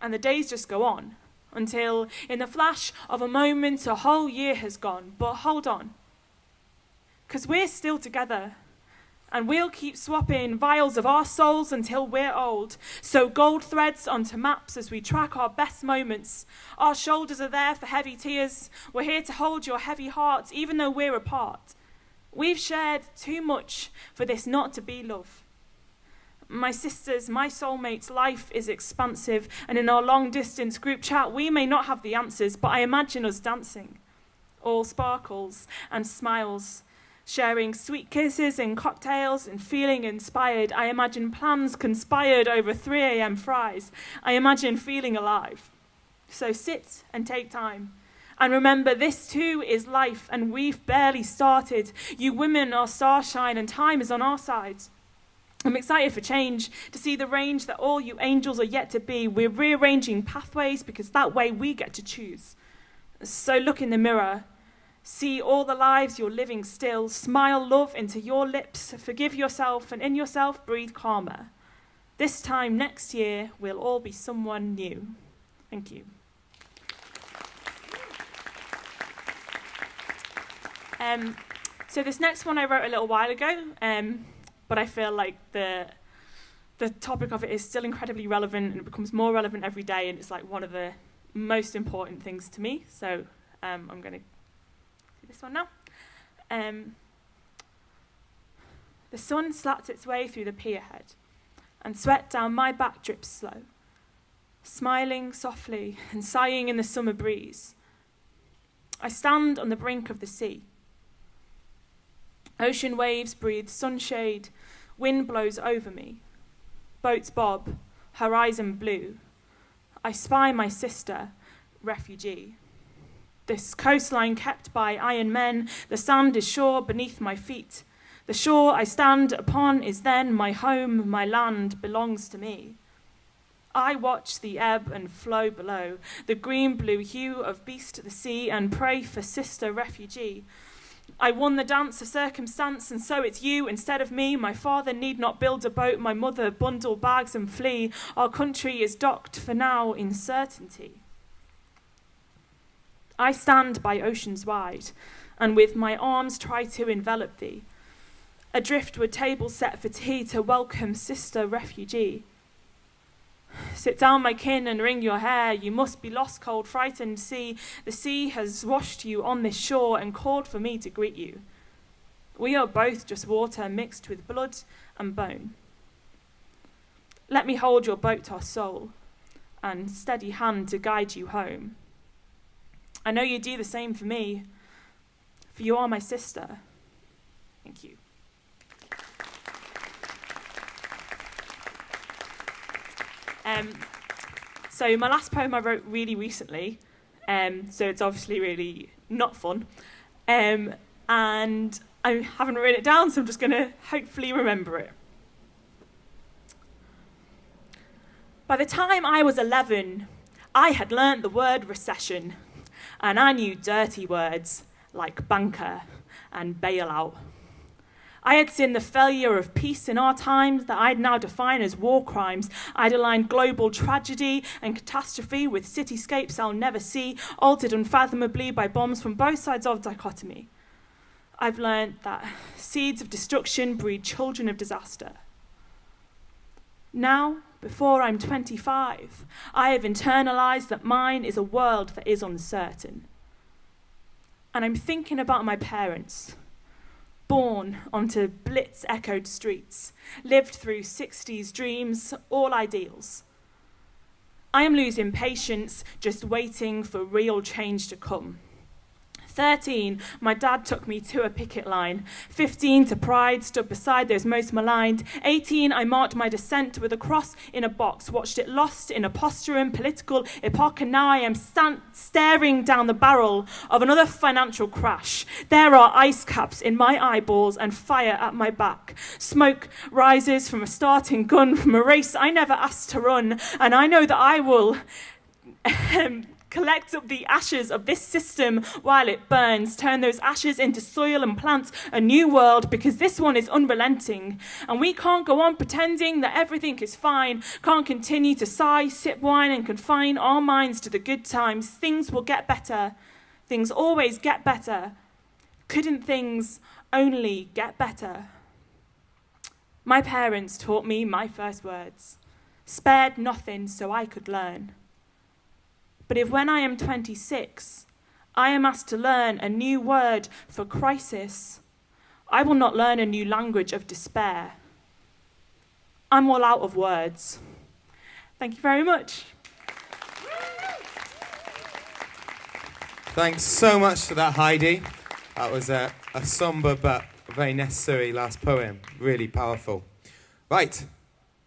And the days just go on, until in the flash of a moment a whole year has gone. But hold on, 'cause we're still together, and we'll keep swapping vials of our souls until we're old. So gold threads onto maps as we track our best moments. Our shoulders are there for heavy tears. We're here to hold your heavy heart, even though we're apart. We've shared too much for this not to be love. My sisters, my soulmates, life is expansive, and in our long-distance group chat, we may not have the answers, but I imagine us dancing, all sparkles and smiles, sharing sweet kisses and cocktails and feeling inspired. I imagine plans conspired over 3 a.m. fries. I imagine feeling alive. So sit and take time. And remember, this too is life, and we've barely started. You women are starshine, and time is on our side. I'm excited for change, to see the range that all you angels are yet to be. We're rearranging pathways because that way we get to choose. So look in the mirror, see all the lives you're living still, smile love into your lips, forgive yourself, and in yourself breathe karma. This time next year, we'll all be someone new. Thank you. So this next one I wrote a little while ago, but I feel like the the topic of it is still incredibly relevant, and it becomes more relevant every day, and it's like one of the most important things to me. So I'm going to do this one now. The sun slats its way through the pier head, and sweat down my back drips slow, smiling softly and sighing in the summer breeze. I stand on the brink of the sea. Ocean waves breathe sunshade, wind blows over me. Boats bob, horizon blue. I spy my sister, refugee. This coastline kept by iron men, the sand is sure beneath my feet. The shore I stand upon is then my home, my land belongs to me. I watch the ebb and flow below, the green-blue hue of beast the sea, and pray for sister refugee. I won the dance of circumstance, and so it's you instead of me. My father need not build a boat, my mother bundle bags and flee. Our country is docked for now in certainty. I stand by oceans wide, and with my arms try to envelop thee. A driftwood table set for tea to welcome sister refugee. Sit down, my kin, and wring your hair. You must be lost, cold, frightened. See, the sea has washed you on this shore and called for me to greet you. We are both just water mixed with blood and bone. Let me hold your boat-tossed soul and steady hand to guide you home. I know you do the same for me, for you are my sister. Thank you. So my last poem I wrote really recently, so it's obviously really not fun, and I haven't written it down, so I'm just going to hopefully remember it. By the time I was 11, I had learnt the word recession, and I knew dirty words like banker and bailout. I had seen the failure of peace in our times that I'd now define as war crimes. I'd aligned global tragedy and catastrophe with cityscapes I'll never see, altered unfathomably by bombs from both sides of dichotomy. I've learned that seeds of destruction breed children of disaster. Now, before I'm 25, I have internalized that mine is a world that is uncertain. And I'm thinking about my parents, born onto blitz-echoed streets, lived through 60s dreams, all ideals. I am losing patience, just waiting for real change to come. 13, my dad took me to a picket line. 15, to Pride, stood beside those most maligned. 18, I marked my dissent with a cross in a box, watched it lost in a posturing political epoch, and now I am staring down the barrel of another financial crash. There are ice caps in my eyeballs and fire at my back. Smoke rises from a starting gun, from a race I never asked to run, and I know that I will collect up the ashes of this system while it burns, turn those ashes into soil and plant a new world, because this one is unrelenting. And we can't go on pretending that everything is fine, can't continue to sigh, sip wine and confine our minds to the good times. Things will get better. Things always get better. Couldn't things only get better? My parents taught me my first words, spared nothing so I could learn. But if when I am 26, I am asked to learn a new word for crisis, I will not learn a new language of despair. I'm all out of words. Thank you very much. Thanks so much for that, Heidi. That was a somber but very necessary last poem. Really powerful. Right,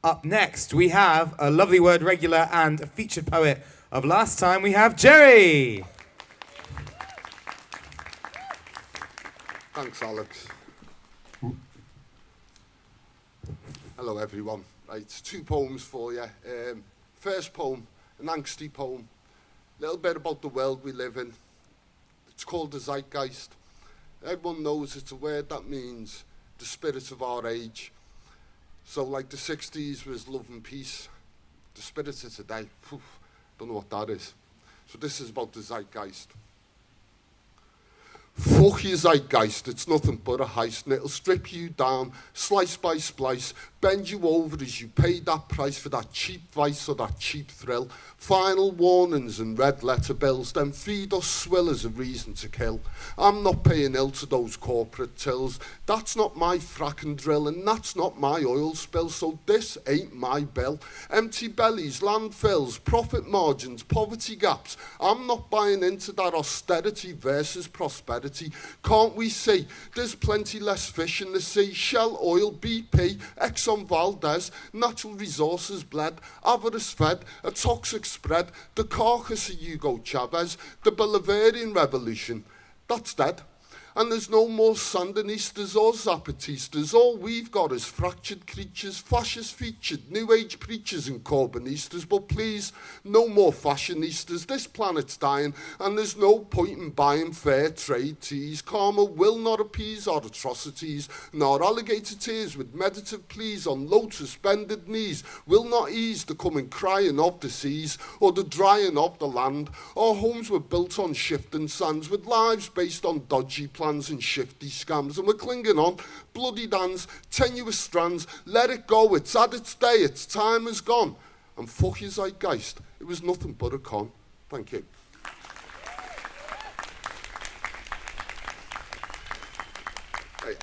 up next we have a lovely word regular and a featured poet of last time. We have Jerry. Thanks, Alex. Hello, everyone. Right, 2 poems for you. First poem, an angsty poem. A little bit about the world we live in. It's called the Zeitgeist. Everyone knows it's a word that means the spirit of our age. So like the 60s was love and peace. The spirit of today, don't know what that is. So this is about the Zeitgeist. Fuck your Zeitgeist, it's nothing but a heist, and it'll strip you down, slice by splice, bend you over as you pay that price for that cheap vice or that cheap thrill. Final warnings and red letter bills, then feed us swillers a reason to kill. I'm not paying ill to those corporate tills, that's not my frack and drill, and that's not my oil spill, so this ain't my bill. Empty bellies, landfills, profit margins, poverty gaps, I'm not buying into that austerity versus prosperity. Can't we see there's plenty less fish in the sea? Shell oil, BP, Exxon Valdez, natural resources bled, avarice fed, a toxic spread, the carcass of Hugo Chavez, the Bolivarian revolution, that's dead. And there's no more Sandinistas or Zapatistas. All we've got is fractured creatures, fascist featured, new age preachers and Corbynistas. But please, no more fashionistas. This planet's dying, and there's no point in buying fair trade teas. Karma will not appease our atrocities, nor alligator tears with meditative pleas on lotus bended knees will not ease the coming crying of the seas or the drying of the land. Our homes were built on shifting sands with lives based on dodgy plans and shifty scams, and we're clinging on bloody dance, tenuous strands. Let it go, it's had its day, its time is gone. And fuck your Zeitgeist, it was nothing but a con. Thank you.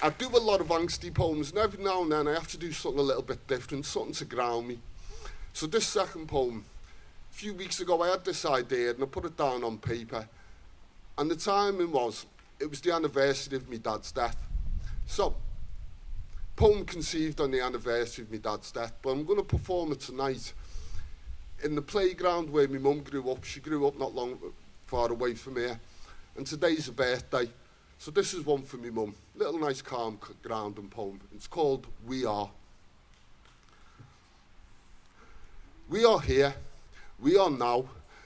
I do a lot of angsty poems, and every now and then I have to do something a little bit different, something to ground me. So this second poem, a few weeks ago I had this idea and I put it down on paper, and the timing was, it was the anniversary of my dad's death. So, poem conceived on the anniversary of my dad's death, but I'm going to perform it tonight in the playground where my mum grew up. She grew up not long far away from here, and today's her birthday. So this is one for my mum. Little nice calm grounding poem. It's called We Are. We are here, we are now,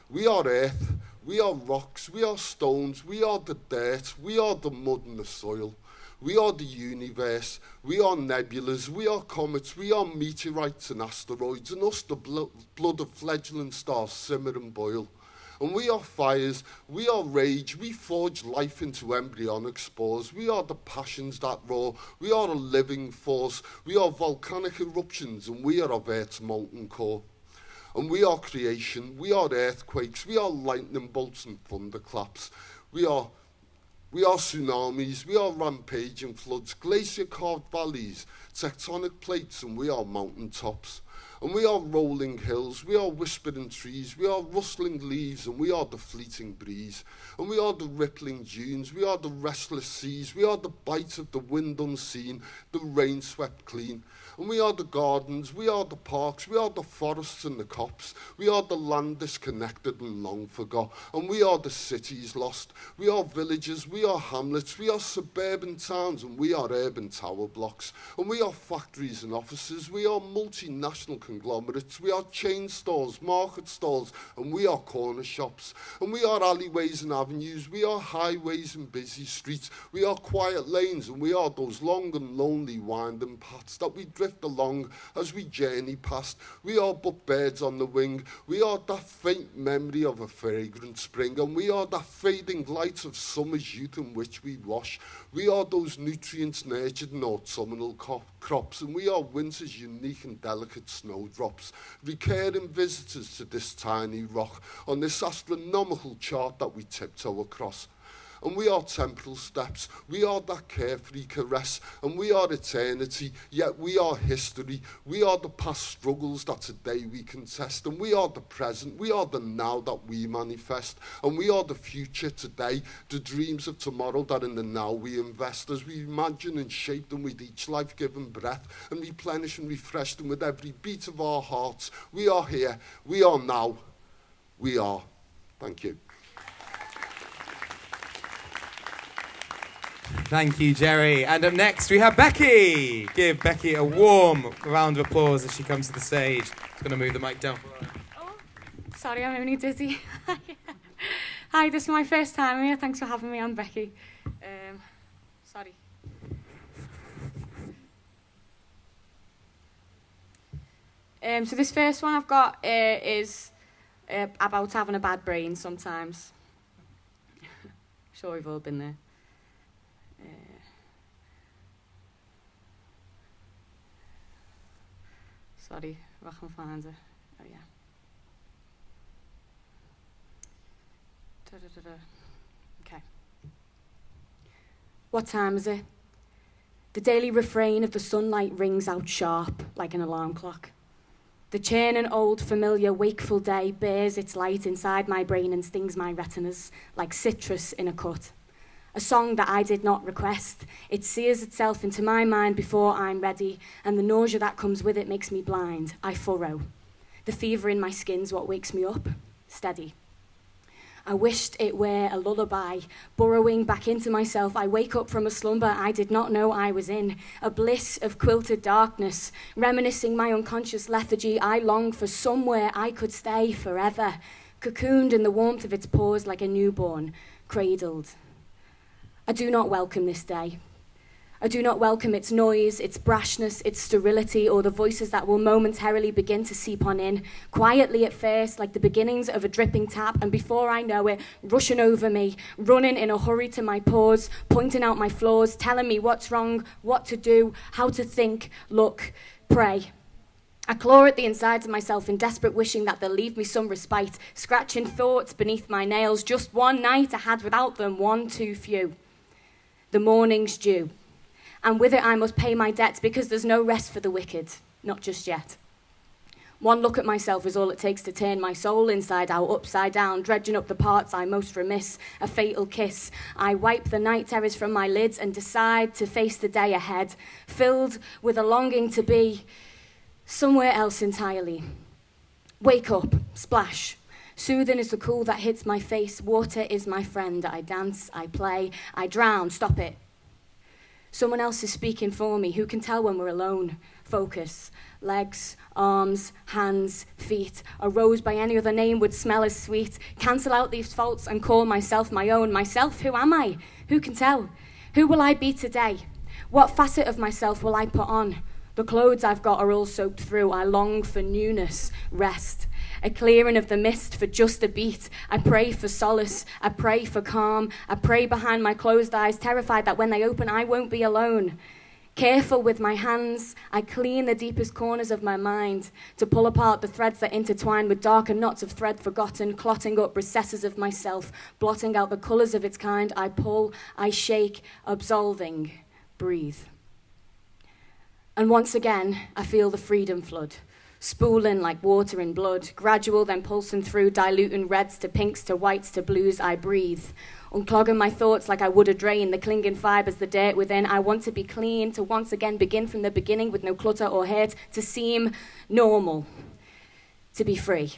we are earth, we are rocks, we are stones, we are the dirt, we are the mud and the soil, we are the universe, we are nebulas, we are comets, we are meteorites and asteroids, and us the blood of fledgling stars simmer and boil. And we are fires, we are rage, we forge life into embryonic spores, we are the passions that roar, we are a living force, we are volcanic eruptions, and we are of Earth's molten core. And we are creation, we are earthquakes, we are lightning bolts and thunderclaps. We are tsunamis, we are rampaging floods, glacier-carved valleys, tectonic plates, and we are mountain tops. And we are rolling hills, we are whispering trees, we are rustling leaves, and we are the fleeting breeze. And we are the rippling dunes, we are the restless seas, we are the bite of the wind unseen, the rain swept clean. And we are the gardens, we are the parks, we are the forests and the copse, we are the land disconnected and long forgot, and we are the cities lost, we are villages, we are hamlets, we are suburban towns, and we are urban tower blocks, and we are factories and offices, we are multinational conglomerates, we are chain stores, market stalls, and we are corner shops, and we are alleyways and avenues, we are highways and busy streets, we are quiet lanes, and we are those long and lonely winding paths that we drift along as we journey past. We are but birds on the wing, we are that faint memory of a fragrant spring, and we are that fading light of summer's youth in which we wash. We are those nutrients nurtured in autumnal crops, and we are winter's unique and delicate snowdrops, recurring visitors to this tiny rock on this astronomical chart that we tiptoe across. And we are temporal steps, we are that carefree caress, and we are eternity, yet we are history. We are the past struggles that today we contest, and we are the present, we are the now that we manifest, and we are the future today, the dreams of tomorrow that in the now we invest, as we imagine and shape them with each life-giving breath, and replenish and refresh them with every beat of our hearts. We are here, we are now, we are. Thank you. Thank you, Jerry. And up next, we have Becky. Give Becky a warm round of applause as she comes to the stage. I'm going to move the mic down. Oh, sorry, I'm only dizzy. Hi, this is my first time here. Thanks for having me. I'm Becky. Sorry. So this first one I've got is about having a bad brain sometimes. Sure we've all been there. Sorry, if I can find it. Oh, yeah. Da-da-da-da. Okay. What time is it? The daily refrain of the sunlight rings out sharp like an alarm clock. The churning old familiar wakeful day bears its light inside my brain and stings my retinas like citrus in a cut. A song that I did not request. It sears itself into my mind before I'm ready, and the nausea that comes with it makes me blind. I furrow. The fever in my skin's what wakes me up. Steady. I wished it were a lullaby. Burrowing back into myself, I wake up from a slumber I did not know I was in. A bliss of quilted darkness. Reminiscing my unconscious lethargy, I long for somewhere I could stay forever. Cocooned in the warmth of its paws like a newborn, cradled. I do not welcome this day. I do not welcome its noise, its brashness, its sterility, or the voices that will momentarily begin to seep on in, quietly at first, like the beginnings of a dripping tap, and before I know it, rushing over me, running in a hurry to my paws, pointing out my flaws, telling me what's wrong, what to do, how to think, look, pray. I claw at the insides of myself in desperate wishing that they'll leave me some respite, scratching thoughts beneath my nails, just one night I had without them, one too few. The morning's due, and with it I must pay my debts because there's no rest for the wicked, not just yet. One look at myself is all it takes to turn my soul inside out, upside down, dredging up the parts I most remiss, a fatal kiss. I wipe the night terrors from my lids and decide to face the day ahead, filled with a longing to be somewhere else entirely. Wake up, splash. Soothing is the cool that hits my face. Water is my friend. I dance, I play, I drown. Stop it. Someone else is speaking for me. Who can tell when we're alone? Focus. Legs, arms, hands, feet. A rose by any other name would smell as sweet. Cancel out these faults and call myself my own. Myself, who am I? Who can tell? Who will I be today? What facet of myself will I put on? The clothes I've got are all soaked through. I long for newness, rest. A clearing of the mist for just a beat. I pray for solace. I pray for calm. I pray behind my closed eyes, terrified that when they open, I won't be alone. Careful with my hands, I clean the deepest corners of my mind to pull apart the threads that intertwine with darker knots of thread forgotten, clotting up recesses of myself, blotting out the colours of its kind. I pull, I shake, absolving, breathe. And once again, I feel the freedom flood. Spooling like water in blood, gradual then pulsing through, diluting reds to pinks to whites to blues. I breathe, unclogging my thoughts like I would a drain, the clinging fibres, the dirt within. I want to be clean, to once again begin from the beginning with no clutter or hurt, to seem normal, to be free.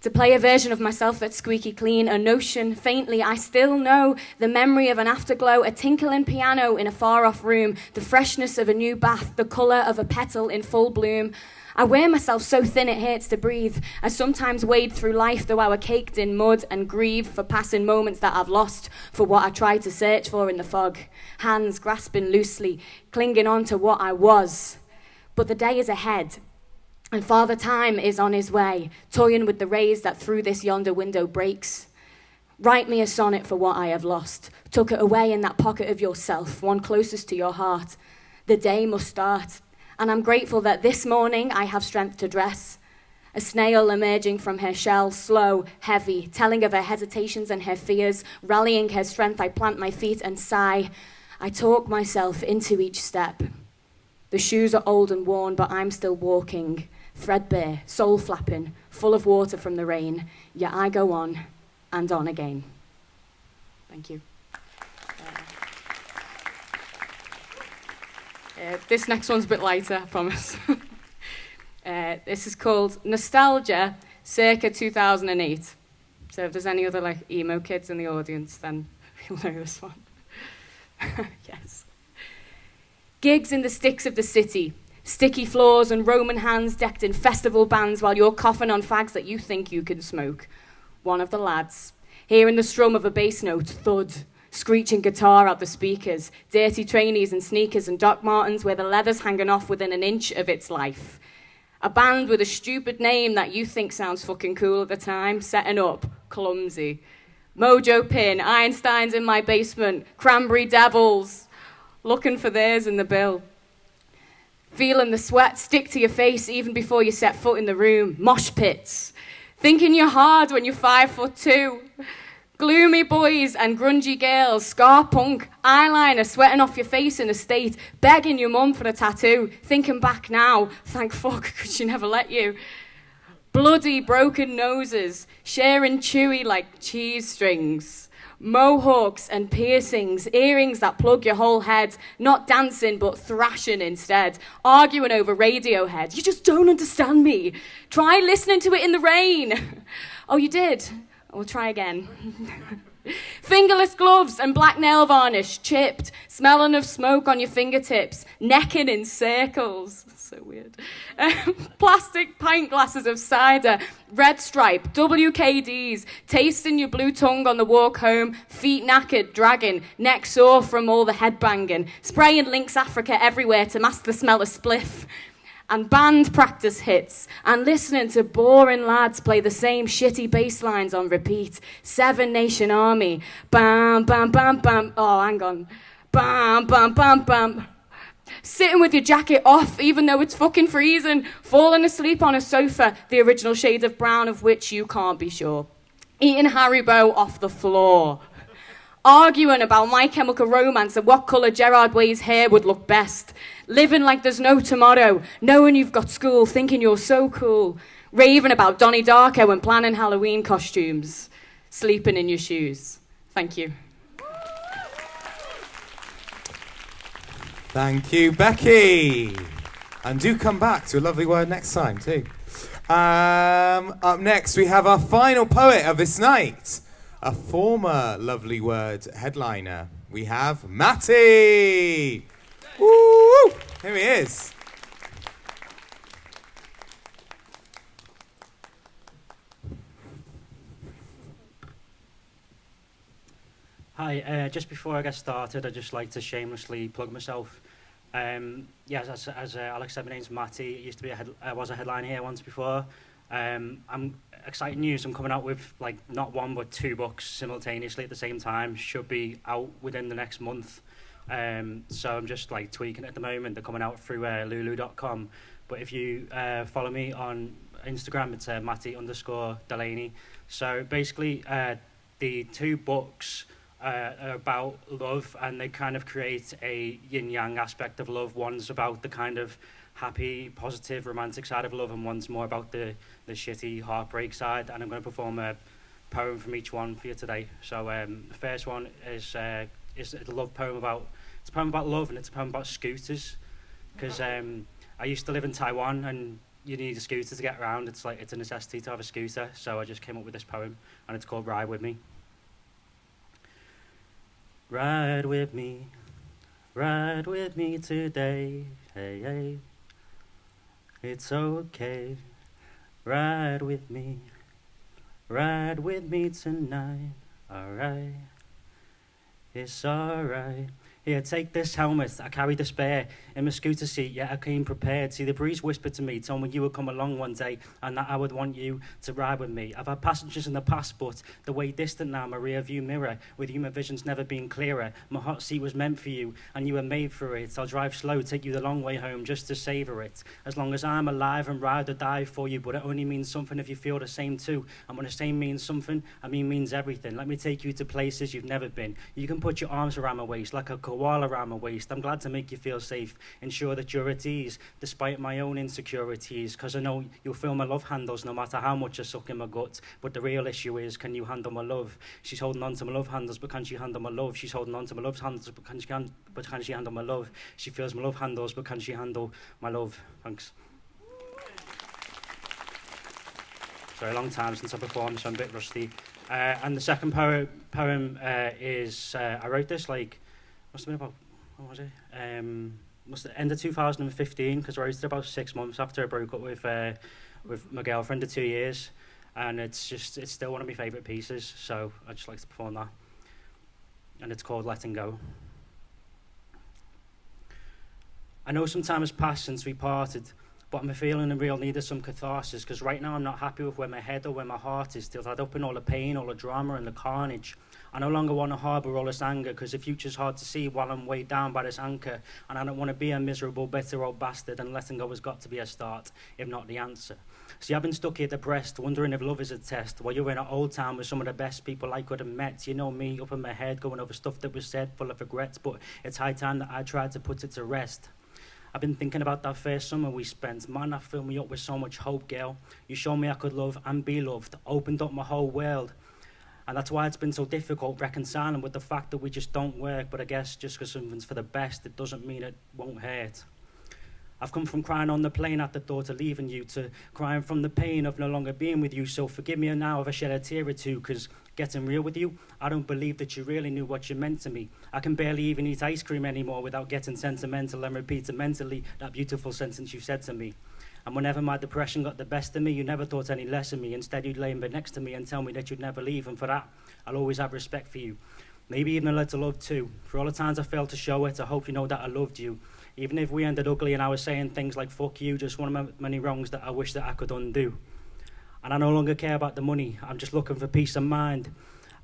To play a version of myself that's squeaky clean, a notion, faintly, I still know the memory of an afterglow, a tinkling piano in a far-off room, the freshness of a new bath, the colour of a petal in full bloom. I wear myself so thin it hurts to breathe. I sometimes wade through life, though I were caked in mud, and grieve for passing moments that I've lost, for what I tried to search for in the fog. Hands grasping loosely, clinging on to what I was. But the day is ahead. And Father Time is on his way, toying with the rays that through this yonder window breaks. Write me a sonnet for what I have lost. Tuck it away in that pocket of yourself, one closest to your heart. The day must start, and I'm grateful that this morning I have strength to dress. A snail emerging from her shell, slow, heavy, telling of her hesitations and her fears. Rallying her strength, I plant my feet and sigh. I talk myself into each step. The shoes are old and worn, but I'm still walking. Threadbare, soul flapping, full of water from the rain, yet I go on and on again. Thank you. This next one's a bit lighter, I promise. This is called Nostalgia, circa 2008. So if there's any other emo kids in the audience, then you'll know this one. Yes. Gigs in the sticks of the city. Sticky floors and Roman hands decked in festival bands while you're coughing on fags that you think you can smoke. One of the lads, hearing the strum of a bass note, thud, screeching guitar out the speakers, dirty trainees and sneakers and Doc Martens where the leather's hanging off within an inch of its life. A band with a stupid name that you think sounds fucking cool at the time, setting up, clumsy. Mojo Pin, Einstein's in my basement, Cranberry Devils, looking for theirs in the bill. Feeling the sweat stick to your face even before you set foot in the room. Mosh pits. Thinking you're hard when you're 5'2". Gloomy boys and grungy girls, scar punk, eyeliner sweating off your face in a state, begging your mum for a tattoo. Thinking back now, thank fuck, because she never let you. Bloody broken noses, sharing chewy like cheese strings. Mohawks and piercings, earrings that plug your whole head, not dancing but thrashing instead, arguing over Radiohead. You just don't understand me. Try listening to it in the rain. Oh, you did? We'll try again. Fingerless gloves and black nail varnish, chipped, smelling of smoke on your fingertips, necking in circles. So weird. Plastic pint glasses of cider, red stripe, WKDs, tasting your blue tongue on the walk home, feet knackered, dragging, neck sore from all the headbanging, spraying Lynx Africa everywhere to mask the smell of spliff. And band practice hits, and listening to boring lads play the same shitty bass lines on repeat. Seven Nation Army, bam, bam, bam, bam. Oh, hang on. Bam, bam, bam, bam. Sitting with your jacket off, even though it's fucking freezing. Falling asleep on a sofa, the original shade of brown of which you can't be sure. Eating Haribo off the floor. Arguing about My Chemical Romance and what colour Gerard Way's hair would look best. Living like there's no tomorrow, knowing you've got school, thinking you're so cool. Raving about Donnie Darko and planning Halloween costumes. Sleeping in your shoes. Thank you. Thank you, Becky. And do come back to a lovely word next time, too. Up next, we have our final poet of this night. A former Lovely Word headliner. We have Matty. Woo! Here he is. Hi, just before I get started, I'd just like to shamelessly plug myself. Yes, as Alex said, my name's Matty. I used to be I was a headliner here once before. I'm exciting news. I'm coming out with like not one but two books simultaneously at the same time. Should be out within the next month. So I'm just like tweaking at the moment. They're coming out through lulu.com. But if you follow me on Instagram, it's Matty_Delaney. So basically, the two books are about love, and they kind of create a yin-yang aspect of love. One's about the kind of happy, positive, romantic side of love, and one's more about the shitty, heartbreak side. And I'm going to perform a poem from each one for you today. So the first one is a love poem it's a poem about love, and it's a poem about scooters. Because I used to live in Taiwan, and you need a scooter to get around. It's a necessity to have a scooter. So I just came up with this poem, and it's called Ride With Me. Ride with me today, hey, hey. It's okay, ride with me tonight, alright, it's alright. Here, take this helmet, I carry despair. In my scooter seat, yet I came prepared. See, the breeze whispered to me, told me you would come along one day, and that I would want you to ride with me. I've had passengers in the past, but the way distant now, my rear view mirror. With you, my vision's never been clearer. My hot seat was meant for you, and you were made for it. I'll drive slow, take you the long way home, just to savor it. As long as I'm alive and ride or die for you, but it only means something if you feel the same too. And when the same means something, I means everything. Let me take you to places you've never been. You can put your arms around my waist, like a koala around my waist. I'm glad to make you feel safe, ensure that you're at ease, despite my own insecurities, because I know you'll feel my love handles no matter how much I suck in my gut. But the real issue is, can you handle my love? She's holding on to my love handles, but can she handle my love? She's holding on to my love handles, but can she handle my love? She feels my love handles, but can she handle my love? Thanks. Sorry, a long time since I performed, so I'm a bit rusty. And the second poem is, I wrote this must have been about, what was it? Must have end of 2015, because I wrote it about 6 months after I broke up with my girlfriend of 2 years, and it's still one of my favourite pieces, so I'd just like to perform that. And it's called Letting Go. I know some time has passed since we parted, But I'm feeling in real need of some catharsis, because right now I'm not happy with where my head or where my heart is, still tied up in all the pain, all the drama and the carnage. I no longer want to harbour all this anger, because the future's hard to see while I'm weighed down by this anchor, and I don't want to be a miserable, bitter old bastard, and letting go has got to be a start, if not the answer. See, I've been stuck here depressed, wondering if love is a test, while you're in an old town with some of the best people I could have met. You know me, up in my head, going over stuff that was said, full of regrets, but it's high time that I tried to put it to rest. I've been thinking about that first summer we spent. Man, that filled me up with so much hope, girl. You showed me I could love and be loved, opened up my whole world. And that's why it's been so difficult reconciling with the fact that we just don't work. But I guess just because something's for the best, it doesn't mean it won't hurt. I've come from crying on the plane at the thought of leaving you, to crying from the pain of no longer being with you. So forgive me now if I shed a tear or two, because getting real with you, I don't believe that you really knew what you meant to me. I can barely even eat ice cream anymore without getting sentimental and repeating mentally that beautiful sentence you said to me. And whenever my depression got the best of me, you never thought any less of me. Instead, you'd lay in bed next to me and tell me that you'd never leave. And for that, I'll always have respect for you. Maybe even a little love too. For all the times I failed to show it, I hope you know that I loved you. Even if we ended ugly and I was saying things like fuck you, just one of my many wrongs that I wish that I could undo. And I no longer care about the money, I'm just looking for peace of mind.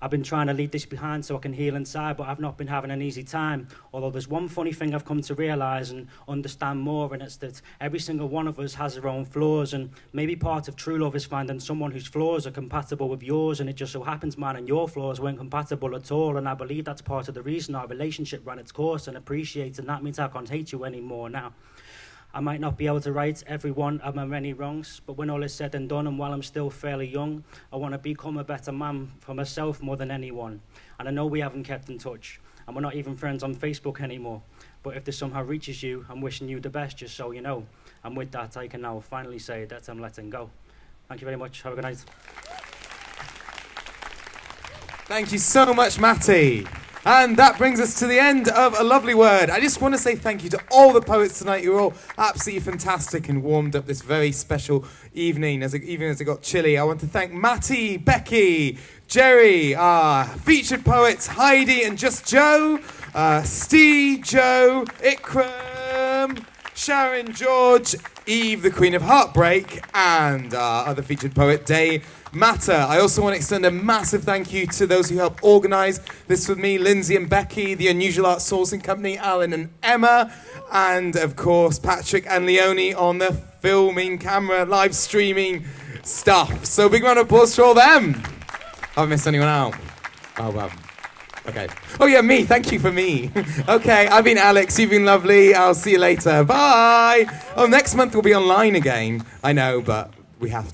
I've been trying to leave this behind so I can heal inside, but I've not been having an easy time. Although there's one funny thing I've come to realise and understand more, and it's that every single one of us has their own flaws, and maybe part of true love is finding someone whose flaws are compatible with yours, and it just so happens mine and your flaws weren't compatible at all, and I believe that's part of the reason our relationship ran its course and appreciates, and that means I can't hate you anymore now. I might not be able to right every one of my many wrongs, but when all is said and done, and while I'm still fairly young, I want to become a better man for myself more than anyone. And I know we haven't kept in touch, and we're not even friends on Facebook anymore. But if this somehow reaches you, I'm wishing you the best, just so you know. And with that, I can now finally say that I'm letting go. Thank you very much. Have a good night. Thank you so much, Matty. And that brings us to the end of A Lovely Word. I just want to say thank you to all the poets tonight. You're all absolutely fantastic and warmed up this very special evening, even as it got chilly. I want to thank Matty, Becky, Jerry, our featured poets Heidi and Just Joe, Steve, Joe, Ikram, Sharon, George, Eve, the Queen of Heartbreak, and our other featured poet, Day Matter. I also want to extend a massive thank you to those who helped organise this with me, Lindsay and Becky, the Unusual Art Sourcing Company, Alan and Emma, and of course Patrick and Leonie on the filming, camera, live streaming stuff. So big round of applause for all them. Haven't missed anyone out. Oh, well. Okay. Oh yeah, me. Thank you for me. Okay, I've been Alex. You've been lovely. I'll see you later. Bye. Oh, next month we'll be online again. I know, but we have to.